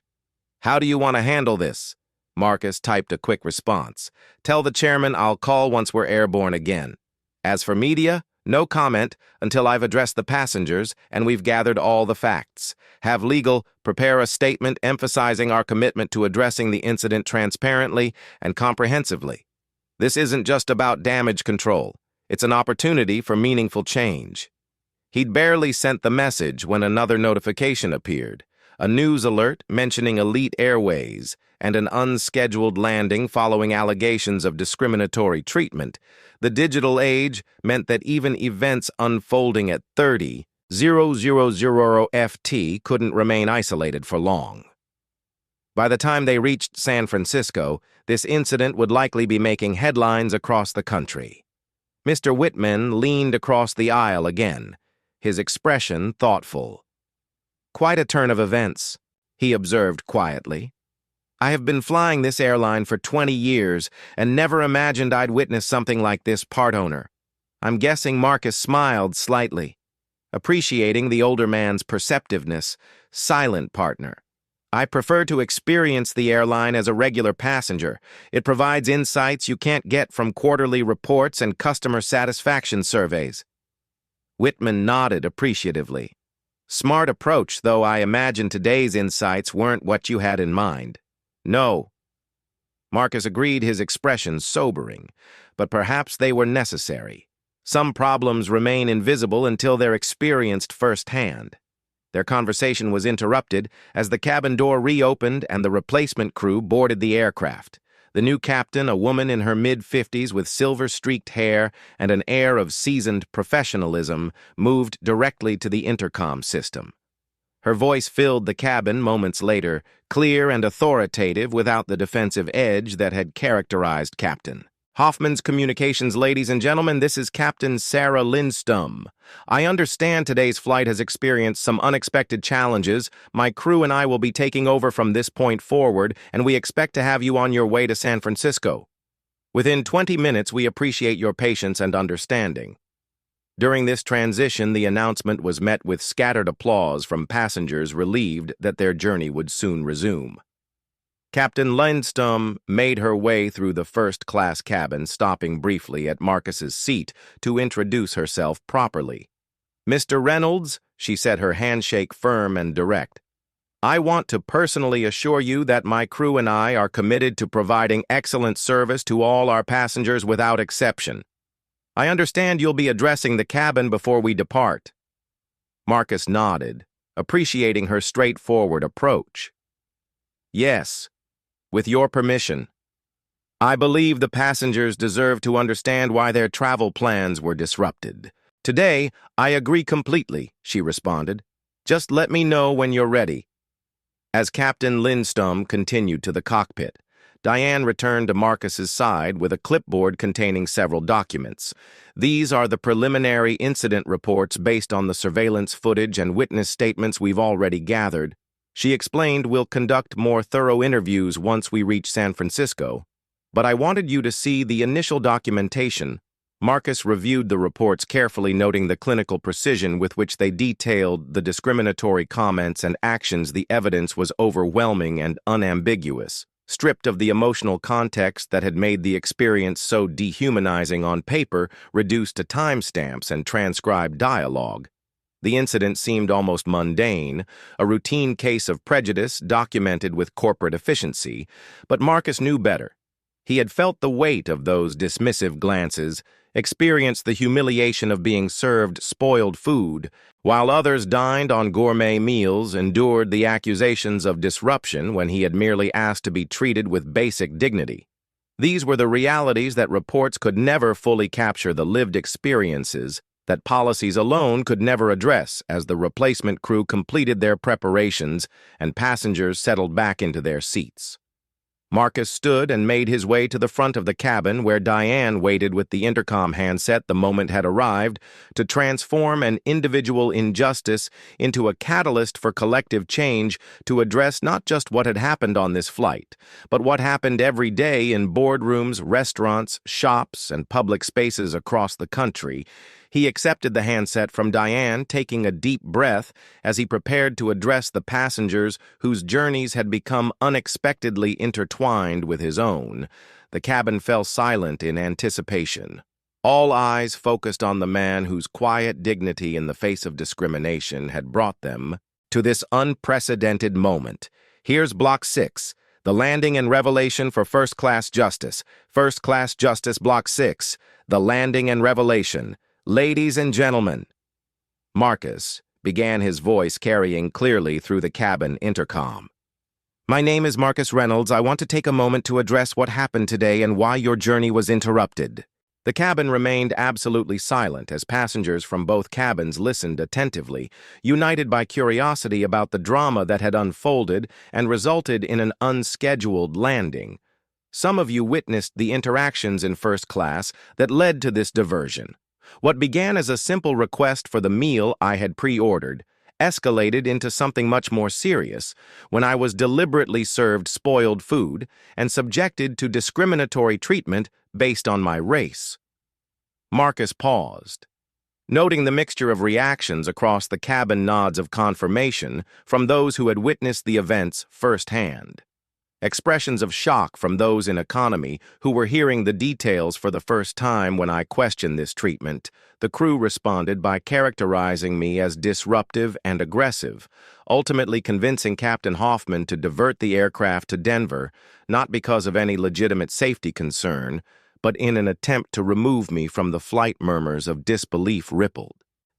Speaker 1: "How do you want to handle this?" Marcus typed a quick response. "Tell the chairman I'll call once we're airborne again. As for media, no comment until I've addressed the passengers and we've gathered all the facts. Have legal prepare a statement emphasizing our commitment to addressing the incident transparently and comprehensively. This isn't just about damage control. It's an opportunity for meaningful change." He'd barely sent the message when another notification appeared, a news alert mentioning Elite Airways and an unscheduled landing following allegations of discriminatory treatment. The digital age meant that even events unfolding at 30,000 FT couldn't remain isolated for long. By the time they reached San Francisco, this incident would likely be making headlines across the country. Mr. Whitman leaned across the aisle again, his expression thoughtful. "Quite a turn of events," he observed quietly. "I have been flying this airline for 20 years and never imagined I'd witness something like this, part owner." I'm guessing Marcus smiled slightly, appreciating the older man's perceptiveness. "Silent partner. I prefer to experience the airline as a regular passenger. It provides insights you can't get from quarterly reports and customer satisfaction surveys." Whitman nodded appreciatively. "Smart approach, though I imagine today's insights weren't what you had in mind." "No." Marcus agreed, his expression sobering, but perhaps they were necessary. Some problems remain invisible until they're experienced firsthand. Their conversation was interrupted as the cabin door reopened and the replacement crew boarded the aircraft. The new captain, a woman in her mid-50s with silver-streaked hair and an air of seasoned professionalism, moved directly to the intercom system. Her voice filled the cabin moments later, clear and authoritative without the defensive edge that had characterized Captain Hoffman's communications. "Ladies and gentlemen, this is Captain Sarah Lindstrom. I understand today's flight has experienced some unexpected challenges. My crew and I will be taking over from this point forward, and we expect to have you on your way to San Francisco. Within 20 minutes, we appreciate your patience and understanding." During this transition, the announcement was met with scattered applause from passengers relieved that their journey would soon resume. Captain Lindstrom made her way through the first-class cabin, stopping briefly at Marcus's seat to introduce herself properly. "Mr. Reynolds," she said, her handshake firm and direct, "I want to personally assure you that my crew and I are committed to providing excellent service to all our passengers without exception. I understand you'll be addressing the cabin before we depart." Marcus nodded, appreciating her straightforward approach. "Yes, With your permission. I believe the passengers deserve to understand why their travel plans were disrupted. Today, I agree completely, she responded. Just let me know when you're ready. As Captain Lindstrom continued to the cockpit, Diane returned to Marcus's side with a clipboard containing several documents. These are the preliminary incident reports based on the surveillance footage and witness statements we've already gathered. She explained we'll conduct more thorough interviews once we reach San Francisco. But I wanted you to see the initial documentation. Marcus reviewed the reports carefully, noting the clinical precision with which they detailed the discriminatory comments and actions. The evidence was overwhelming and unambiguous, stripped of the emotional context that had made the experience so dehumanizing on paper, reduced to timestamps and transcribed dialogue. The incident seemed almost mundane, a routine case of prejudice documented with corporate efficiency, but Marcus knew better. He had felt the weight of those dismissive glances, experienced the humiliation of being served spoiled food, while others dined on gourmet meals, endured the accusations of disruption when he had merely asked to be treated with basic dignity. These were the realities that reports could never fully capture, the lived experiences that policies alone could never address. As the replacement crew completed their preparations and passengers settled back into their seats, Marcus stood and made his way to the front of the cabin where Diane waited with the intercom handset. The moment had arrived to transform an individual injustice into a catalyst for collective change, to address not just what had happened on this flight, but what happened every day in boardrooms, restaurants, shops, and public spaces across the country. He accepted the handset from Diane, taking a deep breath as he prepared to address the passengers whose journeys had become unexpectedly intertwined with his own. The cabin fell silent in anticipation. All eyes focused on the man whose quiet dignity in the face of discrimination had brought them to this unprecedented moment. Here's Block 6, the landing and revelation for first-class justice. First-class justice, Block 6, the landing and revelation. Ladies and gentlemen, Marcus began, his voice carrying clearly through the cabin intercom. My name is Marcus Reynolds. I want to take a moment to address what happened today and why your journey was interrupted. The cabin remained absolutely silent as passengers from both cabins listened attentively, united by curiosity about the drama that had unfolded and resulted in an unscheduled landing. Some of you witnessed the interactions in first class that led to this diversion. What began as a simple request for the meal I had pre-ordered escalated into something much more serious when I was deliberately served spoiled food and subjected to discriminatory treatment based on my race. Marcus paused, noting the mixture of reactions across the cabin, nods of confirmation from those who had witnessed the events firsthand. Expressions of shock from those in economy who were hearing the details for the first time when I questioned this treatment. The crew responded by characterizing me as disruptive and aggressive, ultimately convincing Captain Hoffman to divert the aircraft to Denver, not because of any legitimate safety concern, but in an attempt to remove me from the flight. Murmurs of disbelief rippled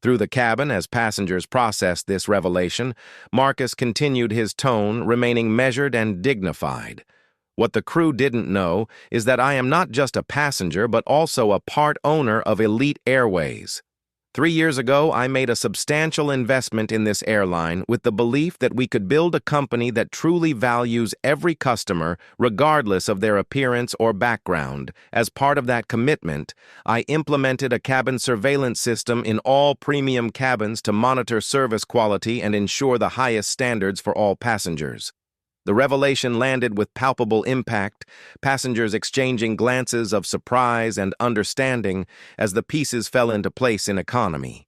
Speaker 1: through the cabin as passengers processed this revelation. Marcus continued, his tone remaining measured and dignified. What the crew didn't know is that I am not just a passenger, but also a part owner of Elite Airways. 3 years ago, I made a substantial investment in this airline with the belief that we could build a company that truly values every customer, regardless of their appearance or background. As part of that commitment, I implemented a cabin surveillance system in all premium cabins to monitor service quality and ensure the highest standards for all passengers. The revelation landed with palpable impact, passengers exchanging glances of surprise and understanding as the pieces fell into place in economy.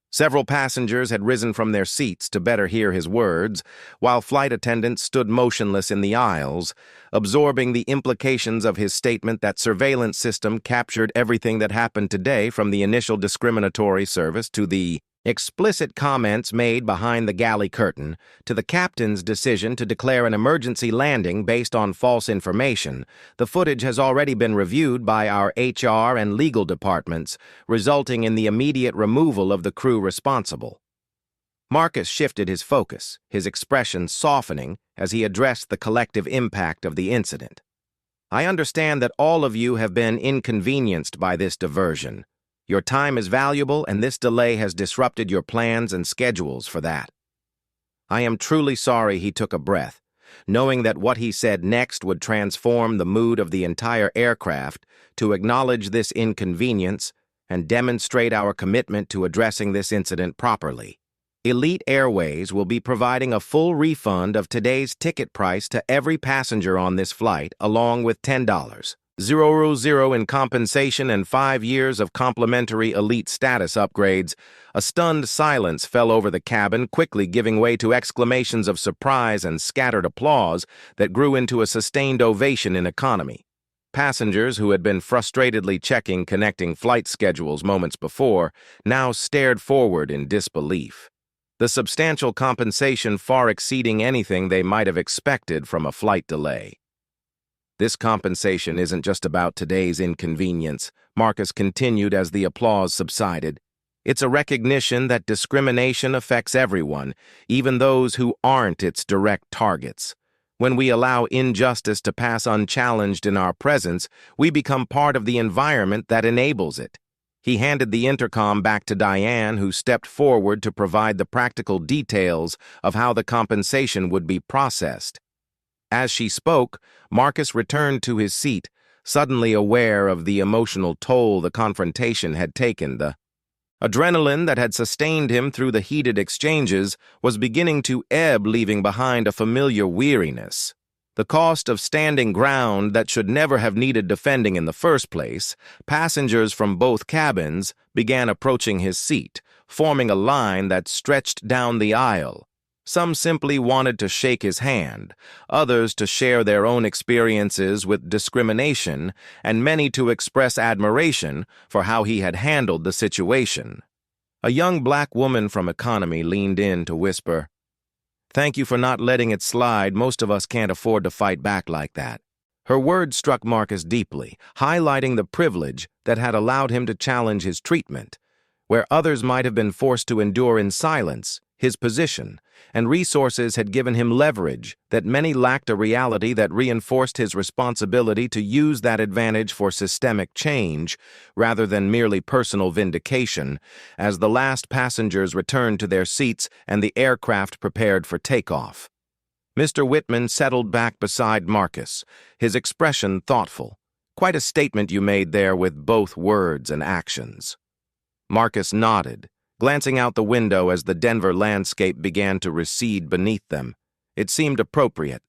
Speaker 1: Several passengers had risen from their seats to better hear his words, while flight attendants stood motionless in the aisles, absorbing the implications of his statement that surveillance system captured everything that happened today, from the initial discriminatory service to the explicit comments made behind the galley curtain, to the captain's decision to declare an emergency landing based on false information. The footage has already been reviewed by our HR and legal departments, resulting in the immediate removal of the crew responsible. Marcus shifted his focus, his expression softening as he addressed the collective impact of the incident. I understand that all of you have been inconvenienced by this diversion. Your time is valuable, and this delay has disrupted your plans and schedules for that. I am truly sorry. He took a breath, knowing that what he said next would transform the mood of the entire aircraft to acknowledge this inconvenience and demonstrate our commitment to addressing this incident properly. Elite Airways will be providing a full refund of today's ticket price to every passenger on this flight, along with $10,000 in compensation and 5 years of complimentary elite status upgrades. A stunned silence fell over the cabin, quickly giving way to exclamations of surprise and scattered applause that grew into a sustained ovation in economy. Passengers who had been frustratedly checking connecting flight schedules moments before now stared forward in disbelief, the substantial compensation far exceeding anything they might have expected from a flight delay. This compensation isn't just about today's inconvenience, Marcus continued as the applause subsided. It's a recognition that discrimination affects everyone, even those who aren't its direct targets. When we allow injustice to pass unchallenged in our presence, we become part of the environment that enables it. He handed the intercom back to Diane, who stepped forward to provide the practical details of how the compensation would be processed. As she spoke, Marcus returned to his seat, suddenly aware of the emotional toll the confrontation had taken. The adrenaline that had sustained him through the heated exchanges was beginning to ebb, leaving behind a familiar weariness. The cost of standing ground that should never have needed defending in the first place. Passengers from both cabins began approaching his seat, forming a line that stretched down the aisle. Some simply wanted to shake his hand, others to share their own experiences with discrimination, and many to express admiration for how he had handled the situation. A young black woman from economy leaned in to whisper, "Thank you for not letting it slide. Most of us can't afford to fight back like that." Her words struck Marcus deeply, highlighting the privilege that had allowed him to challenge his treatment. Where others might have been forced to endure in silence, his position and resources had given him leverage that many lacked, a reality that reinforced his responsibility to use that advantage for systemic change rather than merely personal vindication. As the last passengers returned to their seats and the aircraft prepared for takeoff, Mr. Whitman settled back beside Marcus, his expression thoughtful. "Quite a statement you made there with both words and actions." Marcus nodded, glancing out the window as the Denver landscape began to recede beneath them. It seemed appropriate.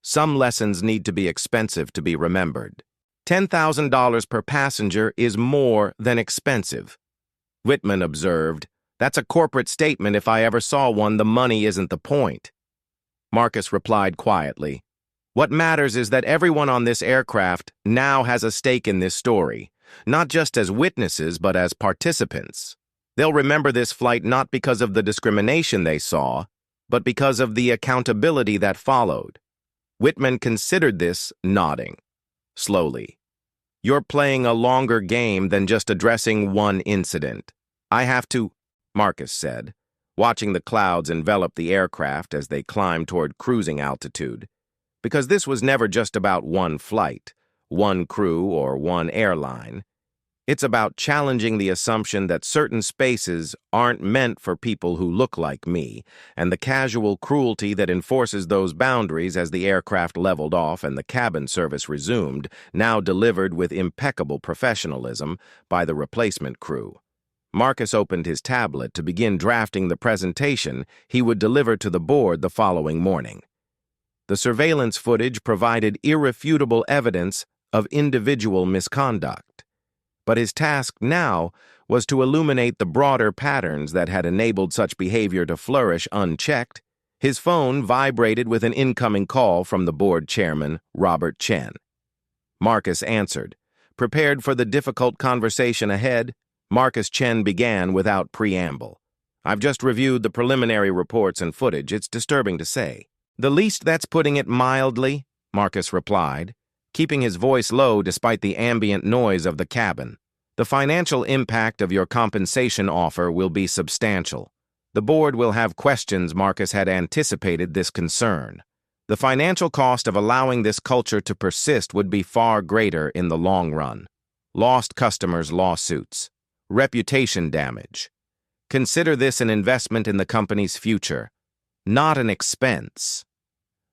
Speaker 1: Some lessons need to be expensive to be remembered. $10,000 per passenger is more than expensive, Whitman observed. "That's a corporate statement if I ever saw one. The money isn't the point." Marcus replied quietly, "What matters is that everyone on this aircraft now has a stake in this story, not just as witnesses but as participants. They'll remember this flight not because of the discrimination they saw, but because of the accountability that followed." Whitman considered this, nodding. Slowly, "You're playing a longer game than just addressing one incident. I have to," Marcus said, watching the clouds envelop the aircraft as they climbed toward cruising altitude. "Because this was never just about one flight, one crew, or one airline. It's about challenging the assumption that certain spaces aren't meant for people who look like me, and the casual cruelty that enforces those boundaries." As the aircraft leveled off and the cabin service resumed, now delivered with impeccable professionalism by the replacement crew, Marcus opened his tablet to begin drafting the presentation he would deliver to the board the following morning. The surveillance footage provided irrefutable evidence of individual misconduct, but his task now was to illuminate the broader patterns that had enabled such behavior to flourish unchecked. His phone vibrated with an incoming call from the board chairman, Robert Chen. Marcus answered. Prepared for the difficult conversation ahead, Marcus Chen began without preamble. "I've just reviewed the preliminary reports and footage. It's disturbing to say. The least that's putting it mildly," Marcus replied, keeping his voice low despite the ambient noise of the cabin. "The financial impact of your compensation offer will be substantial. The board will have questions. Marcus had anticipated this concern. The financial cost of allowing this culture to persist would be far greater in the long run. Lost customers, lawsuits, reputation damage. Consider this an investment in the company's future, not an expense.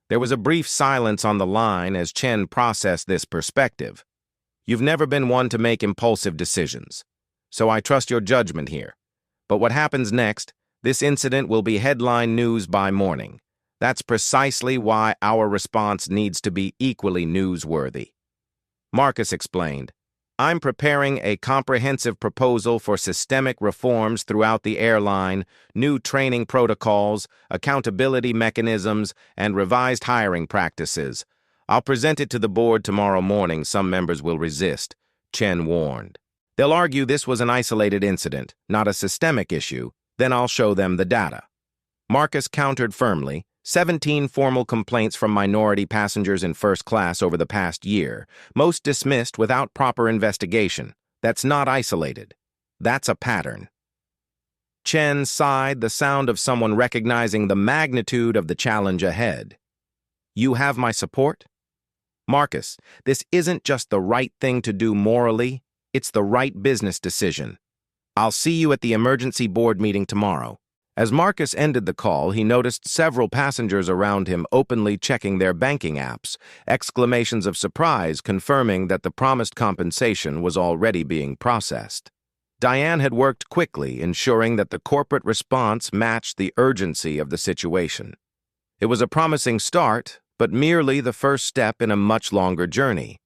Speaker 1: There was a brief silence on the line as Chen processed this perspective. You've never been one to make impulsive decisions, so I trust your judgment here. But what happens next, this incident will be headline news by morning. That's precisely why our response needs to be equally newsworthy. Marcus explained, I'm preparing a comprehensive proposal for systemic reforms throughout the airline, new training protocols, accountability mechanisms, and revised hiring practices. I'll present it to the board tomorrow morning. Some members will resist, Chen warned. They'll argue this was an isolated incident, not a systemic issue. Then I'll show them the data. Marcus countered firmly, 17 formal complaints from minority passengers in first class over the past year, most dismissed without proper investigation. That's not isolated. That's a pattern. Chen sighed, the sound of someone recognizing the magnitude of the challenge ahead. You have my support? Marcus, this isn't just the right thing to do morally, it's the right business decision. I'll see you at the emergency board meeting tomorrow. As Marcus ended the call, he noticed several passengers around him openly checking their banking apps, exclamations of surprise confirming that the promised compensation was already being processed. Diane had worked quickly, ensuring that the corporate response matched the urgency of the situation. It was a promising start, but merely the first step in a much longer journey.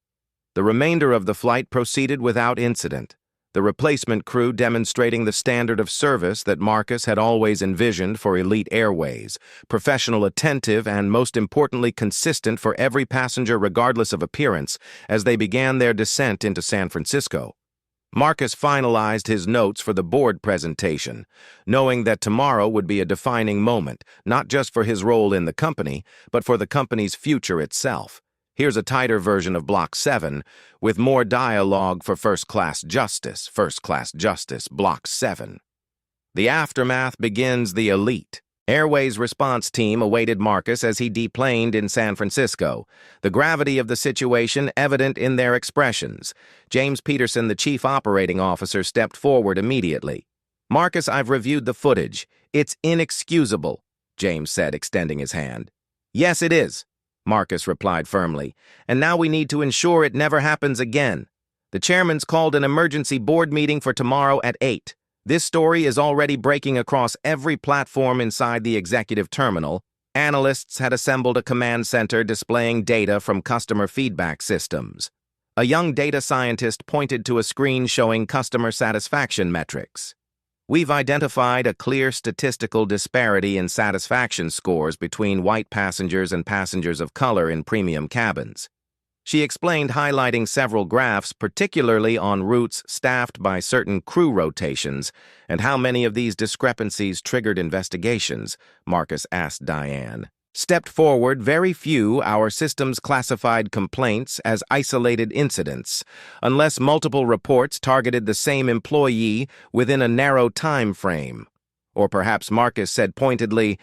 Speaker 1: The remainder of the flight proceeded without incident, the replacement crew demonstrating the standard of service that Marcus had always envisioned for elite airways, professional, attentive, and most importantly consistent for every passenger regardless of appearance, as they began their descent into San Francisco. Marcus finalized his notes for the board presentation, knowing that tomorrow would be a defining moment, not just for his role in the company, but for the company's future itself. Here's a tighter version of Block 7, with more dialogue for First Class Justice, Block 7. The aftermath begins. The elite Airways response team awaited Marcus as he deplaned in San Francisco, the gravity of the situation evident in their expressions. James Peterson, the chief operating officer, stepped forward immediately. Marcus, I've reviewed the footage. It's inexcusable, James said, extending his hand. Yes, it is, Marcus replied firmly, and now we need to ensure it never happens again. The chairman's called an emergency board meeting for tomorrow at 8. This story is already breaking across every platform inside the executive terminal. Analysts had assembled a command center displaying data from customer feedback systems. A young data scientist pointed to a screen showing customer satisfaction metrics. We've identified a clear statistical disparity in satisfaction scores between white passengers and passengers of color in premium cabins. She explained, highlighting several graphs, particularly on routes staffed by certain crew rotations, and how many of these discrepancies triggered investigations. Marcus asked Diane. Stepped forward, very few. Our systems classified complaints as isolated incidents, unless multiple reports targeted the same employee within a narrow time frame. Or perhaps Marcus said pointedly,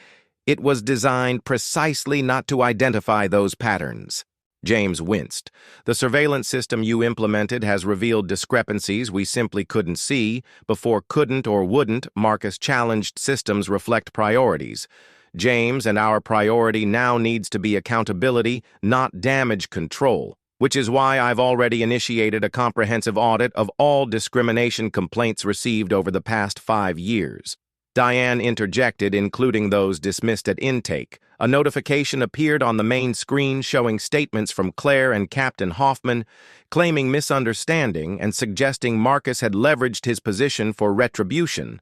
Speaker 1: it was designed precisely not to identify those patterns. James winced. The surveillance system you implemented has revealed discrepancies we simply couldn't see. Before couldn't or wouldn't, Marcus challenged. Systems reflect priorities. James, and our priority now needs to be accountability, not damage control, which is why I've already initiated a comprehensive audit of all discrimination complaints received over the past 5 years. Diane interjected, including those dismissed at intake. A notification appeared on the main screen showing statements from Claire and Captain Hoffman, claiming misunderstanding and suggesting Marcus had leveraged his position for retribution.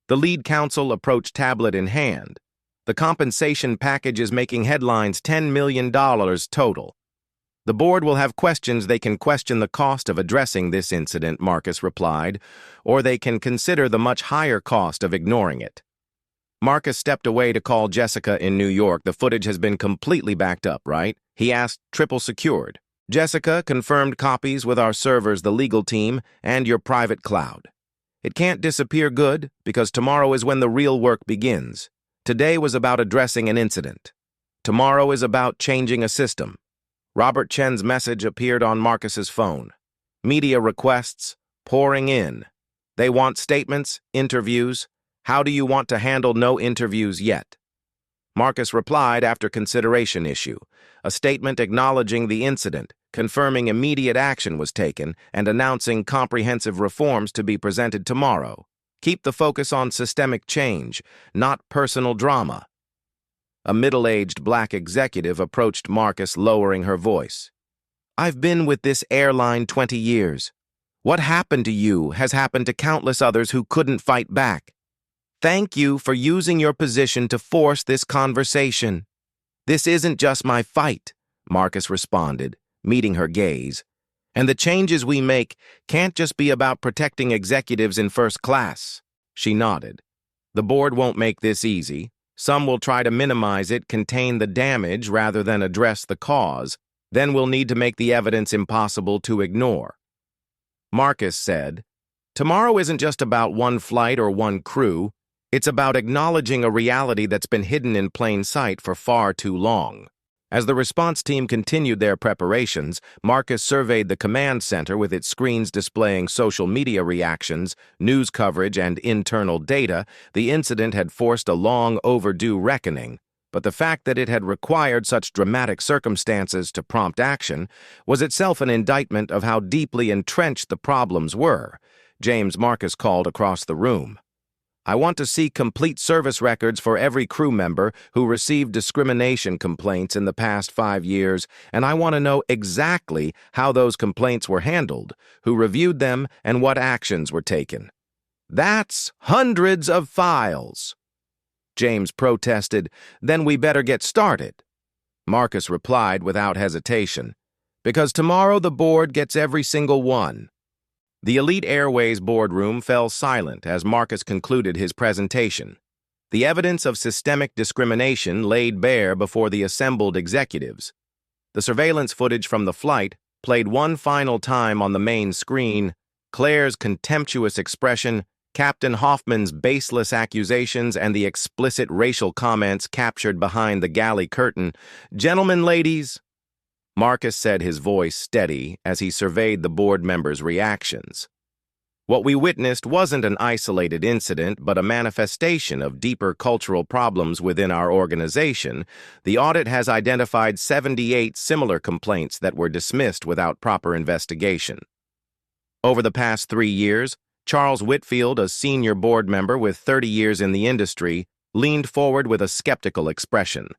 Speaker 1: The lead counsel approached, tablet in hand. The compensation package is making headlines, $10 million total. The board will have questions. They can question the cost of addressing this incident, Marcus replied, or they can consider the much higher cost of ignoring it. Marcus stepped away to call Jessica in New York. The footage has been completely backed up, right? He asked. Triple secured. Jessica confirmed copies with our servers, the legal team, and your private cloud. It can't disappear good, because tomorrow is when the real work begins. Today was about addressing an incident. Tomorrow is about changing a system. Robert Chen's message appeared on Marcus's phone. Media requests pouring in. They want statements, interviews. How do you want to handle no interviews yet? Marcus replied after consideration issue, a statement acknowledging the incident, confirming immediate action was taken, and announcing comprehensive reforms to be presented tomorrow. Keep the focus on systemic change, not personal drama. A middle-aged black executive approached Marcus, lowering her voice. I've been with this airline 20 years. What happened to you has happened to countless others who couldn't fight back. Thank you for using your position to force this conversation. This isn't just my fight, Marcus responded, meeting her gaze. And the changes we make can't just be about protecting executives in first class. She nodded. The board won't make this easy. Some will try to minimize it, contain the damage rather than address the cause. Then we'll need to make the evidence impossible to ignore. Marcus said, tomorrow isn't just about one flight or one crew. It's about acknowledging a reality that's been hidden in plain sight for far too long. As the response team continued their preparations, Marcus surveyed the command center with its screens displaying social media reactions, news coverage, and internal data. The incident had forced a long overdue reckoning, but the fact that it had required such dramatic circumstances to prompt action was itself an indictment of how deeply entrenched the problems were. James Marcus called across the room. I want to see complete service records for every crew member who received discrimination complaints in the past 5 years, and I want to know exactly how those complaints were handled, who reviewed them, and what actions were taken. That's hundreds of files. James protested, then we better get started. Marcus replied without hesitation, because tomorrow the board gets every single one. The Elite Airways boardroom fell silent as Marcus concluded his presentation. The evidence of systemic discrimination laid bare before the assembled executives. The surveillance footage from the flight played one final time on the main screen. Claire's contemptuous expression, Captain Hoffman's baseless accusations, and the explicit racial comments captured behind the galley curtain. Gentlemen, ladies, Marcus said, his voice steady as he surveyed the board members' reactions. What we witnessed wasn't an isolated incident, but a manifestation of deeper cultural problems within our organization. The audit has identified 78 similar complaints that were dismissed without proper investigation. Over the past 3 years, Charles Whitfield, a senior board member with 30 years in the industry, leaned forward with a skeptical expression.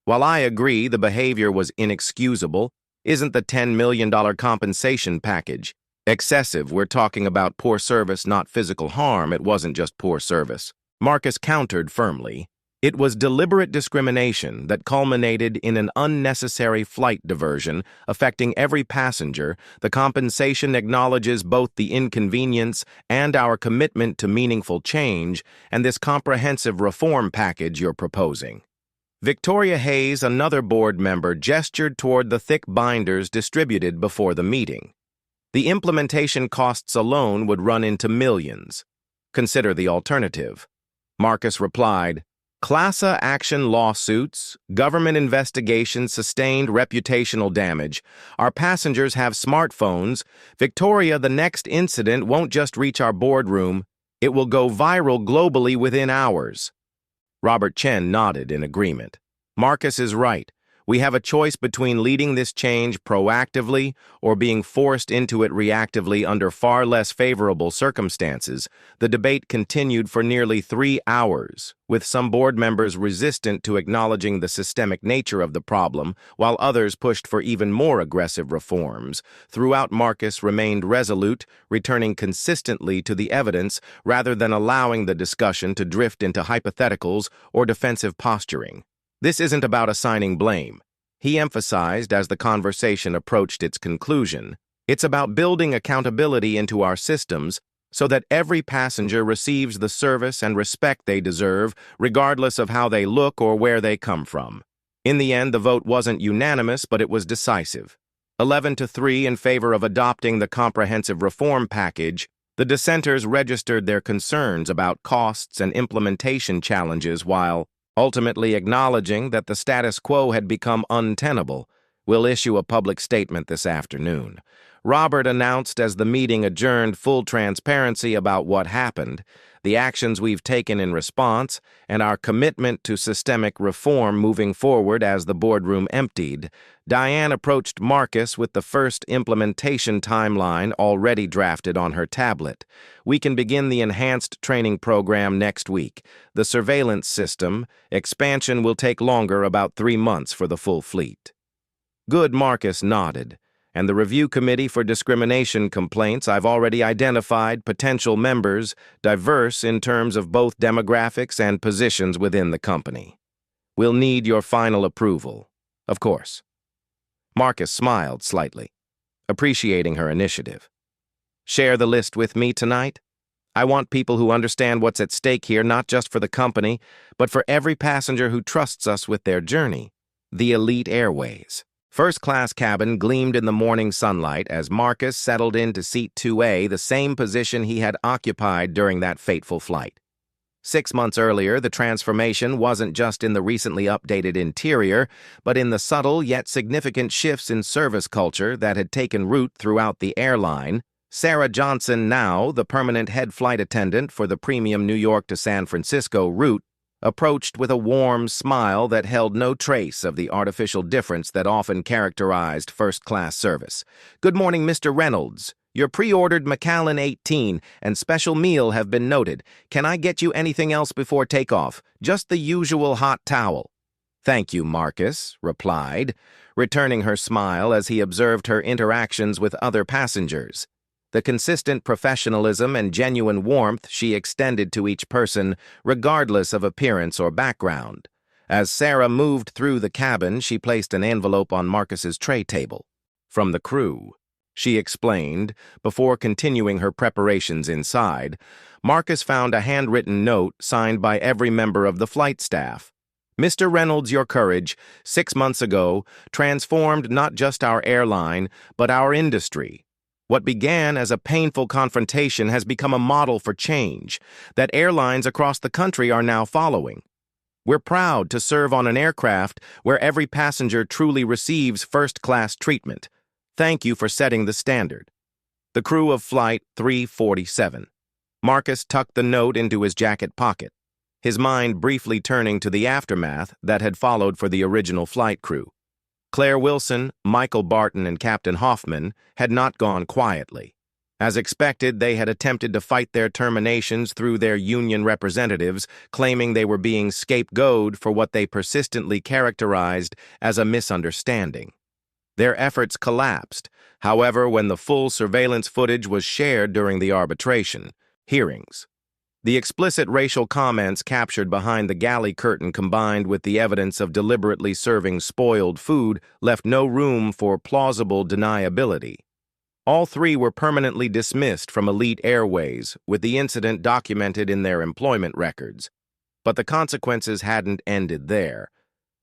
Speaker 1: While I agree the behavior was inexcusable, isn't the $10 million compensation package excessive? We're talking about poor service, not physical harm. It wasn't just poor service. Marcus countered firmly. It was deliberate discrimination that culminated in an unnecessary flight diversion affecting every passenger. The compensation acknowledges both the inconvenience and our commitment to meaningful change, and this comprehensive reform package you're proposing. Victoria Hayes, another board member, gestured toward the thick binders distributed before the meeting. The implementation costs alone would run into millions. Consider the alternative. Marcus replied, class action lawsuits, government investigations, sustained reputational damage. Our passengers have smartphones. Victoria, the next incident won't just reach our boardroom. It will go viral globally within hours. Robert Chen nodded in agreement. Marcus is right. We have a choice between leading this change proactively or being forced into it reactively under far less favorable circumstances. The debate continued for nearly 3 hours, with some board members resistant to acknowledging the systemic nature of the problem, while others pushed for even more aggressive reforms. Throughout, Marcus remained resolute, returning consistently to the evidence rather than allowing the discussion to drift into hypotheticals or defensive posturing. This isn't about assigning blame, he emphasized as the conversation approached its conclusion. It's about building accountability into our systems so that every passenger receives the service and respect they deserve, regardless of how they look or where they come from. In the end, the vote wasn't unanimous, but it was decisive. 11-3 in favor of adopting the comprehensive reform package. The dissenters registered their concerns about costs and implementation challenges while ultimately acknowledging that the status quo had become untenable. We'll issue a public statement this afternoon. Robert announced as the meeting adjourned full transparency about what happened, the actions we've taken in response, and our commitment to systemic reform moving forward as the boardroom emptied. Diane approached Marcus with the first implementation timeline already drafted on her tablet. We can begin the enhanced training program next week. The surveillance system expansion will take longer, about 3 months for the full fleet. Good, Marcus nodded. And the review committee for discrimination complaints, I've already identified potential members, diverse in terms of both demographics and positions within the company. We'll need your final approval. Of course. Marcus smiled slightly, appreciating her initiative. Share the list with me tonight? I want people who understand what's at stake here, not just for the company, but for every passenger who trusts us with their journey. The Elite Airways. First-class cabin gleamed in the morning sunlight as Marcus settled into seat 2A, the same position he had occupied during that fateful flight. 6 months earlier, the transformation wasn't just in the recently updated interior, but in the subtle yet significant shifts in service culture that had taken root throughout the airline. Sarah Johnson, now the permanent head flight attendant for the premium New York to San Francisco route, approached with a warm smile that held no trace of the artificial difference that often characterized first-class service. "Good morning, Mr. Reynolds. Your pre-ordered Macallan 18 and special meal have been noted. Can I get you anything else before takeoff? Just the usual hot towel." "Thank you," Marcus replied, returning her smile as he observed her interactions with other passengers. The consistent professionalism and genuine warmth she extended to each person, regardless of appearance or background. As Sarah moved through the cabin, she placed an envelope on Marcus's tray table. "From the crew," she explained, before continuing her preparations inside. Marcus found a handwritten note signed by every member of the flight staff. "Mr. Reynolds, your courage, 6 months ago, transformed not just our airline, but our industry. What began as a painful confrontation has become a model for change that airlines across the country are now following. We're proud to serve on an aircraft where every passenger truly receives first-class treatment. Thank you for setting the standard." The crew of Flight 347. Marcus tucked the note into his jacket pocket, his mind briefly turning to the aftermath that had followed for the original flight crew. Claire Wilson, Michael Barton, and Captain Hoffman had not gone quietly. As expected, they had attempted to fight their terminations through their union representatives, claiming they were being scapegoated for what they persistently characterized as a misunderstanding. Their efforts collapsed, however, when the full surveillance footage was shared during the arbitration hearings. The explicit racial comments captured behind the galley curtain combined with the evidence of deliberately serving spoiled food left no room for plausible deniability. All 3 were permanently dismissed from Elite Airways, with the incident documented in their employment records. But the consequences hadn't ended there.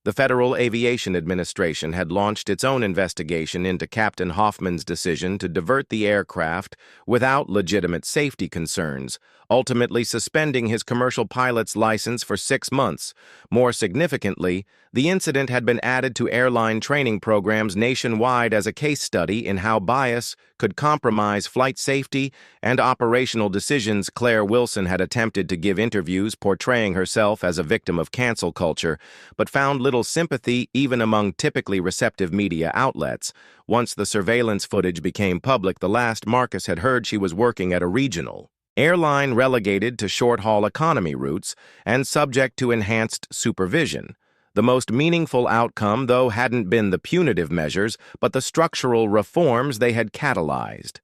Speaker 1: The Federal Aviation Administration had launched its own investigation into Captain Hoffman's decision to divert the aircraft without legitimate safety concerns, ultimately suspending his commercial pilot's license for 6 months. More significantly, the incident had been added to airline training programs nationwide as a case study in how bias could compromise flight safety and operational decisions. Claire Wilson had attempted to give interviews portraying herself as a victim of cancel culture, but found little sympathy even among typically receptive media outlets. Once the surveillance footage became public, the last Marcus had heard she was working at a regional airline relegated to short-haul economy routes and subject to enhanced supervision. The most meaningful outcome, though, hadn't been the punitive measures, but the structural reforms they had catalyzed.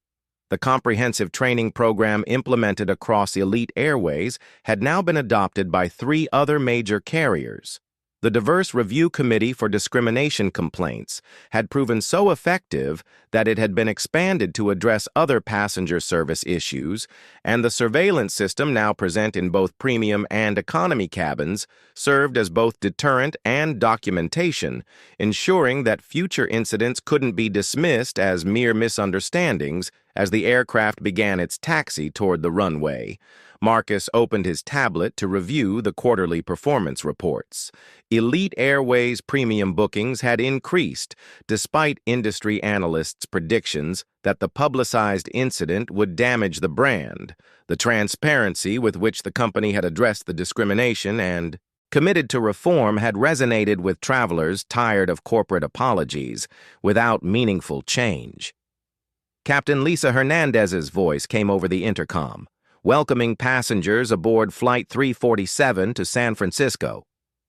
Speaker 1: The comprehensive training program implemented across Elite Airways had now been adopted by 3 other major carriers. The diverse review committee for discrimination complaints had proven so effective that it had been expanded to address other passenger service issues, and the surveillance system, now present in both premium and economy cabins, served as both deterrent and documentation, ensuring that future incidents couldn't be dismissed as mere misunderstandings as the aircraft began its taxi toward the runway. Marcus opened his tablet to review the quarterly performance reports. Elite Airways premium bookings had increased, despite industry analysts' predictions that the publicized incident would damage the brand. The transparency with which the company had addressed the discrimination and committed to reform had resonated with travelers tired of corporate apologies without meaningful change. Captain Lisa Hernandez's voice came over the intercom, welcoming passengers aboard Flight 347 to San Francisco.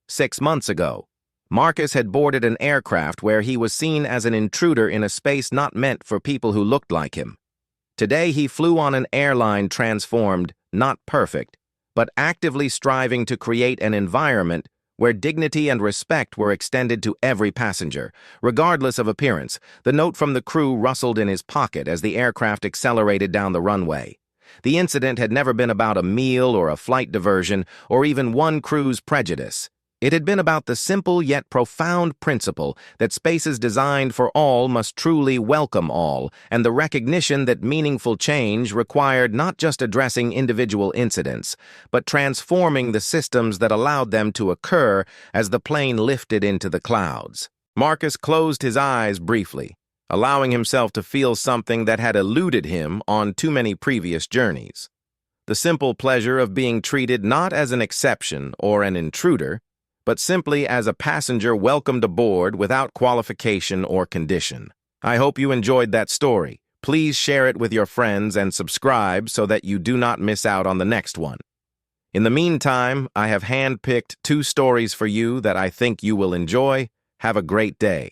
Speaker 1: 6 months ago, Marcus had boarded an aircraft where he was seen as an intruder in a space not meant for people who looked like him. Today, he flew on an airline transformed, not perfect, but actively striving to create an environment where dignity and respect were extended to every passenger, regardless of appearance. The note from the crew rustled in his pocket as the aircraft accelerated down the runway. The incident had never been about a meal or a flight diversion or even one crew's prejudice. It had been about the simple yet profound principle that spaces designed for all must truly welcome all, and the recognition that meaningful change required not just addressing individual incidents, but transforming the systems that allowed them to occur as the plane lifted into the clouds. Marcus closed his eyes briefly, allowing himself to feel something that had eluded him on too many previous journeys. The simple pleasure of being treated not as an exception or an intruder, but simply as a passenger welcomed aboard without qualification or condition. I hope you enjoyed that story. Please share it with your friends and subscribe so that you do not miss out on the next one. In the meantime, I have handpicked 2 stories for you that I think you will enjoy. Have a great day.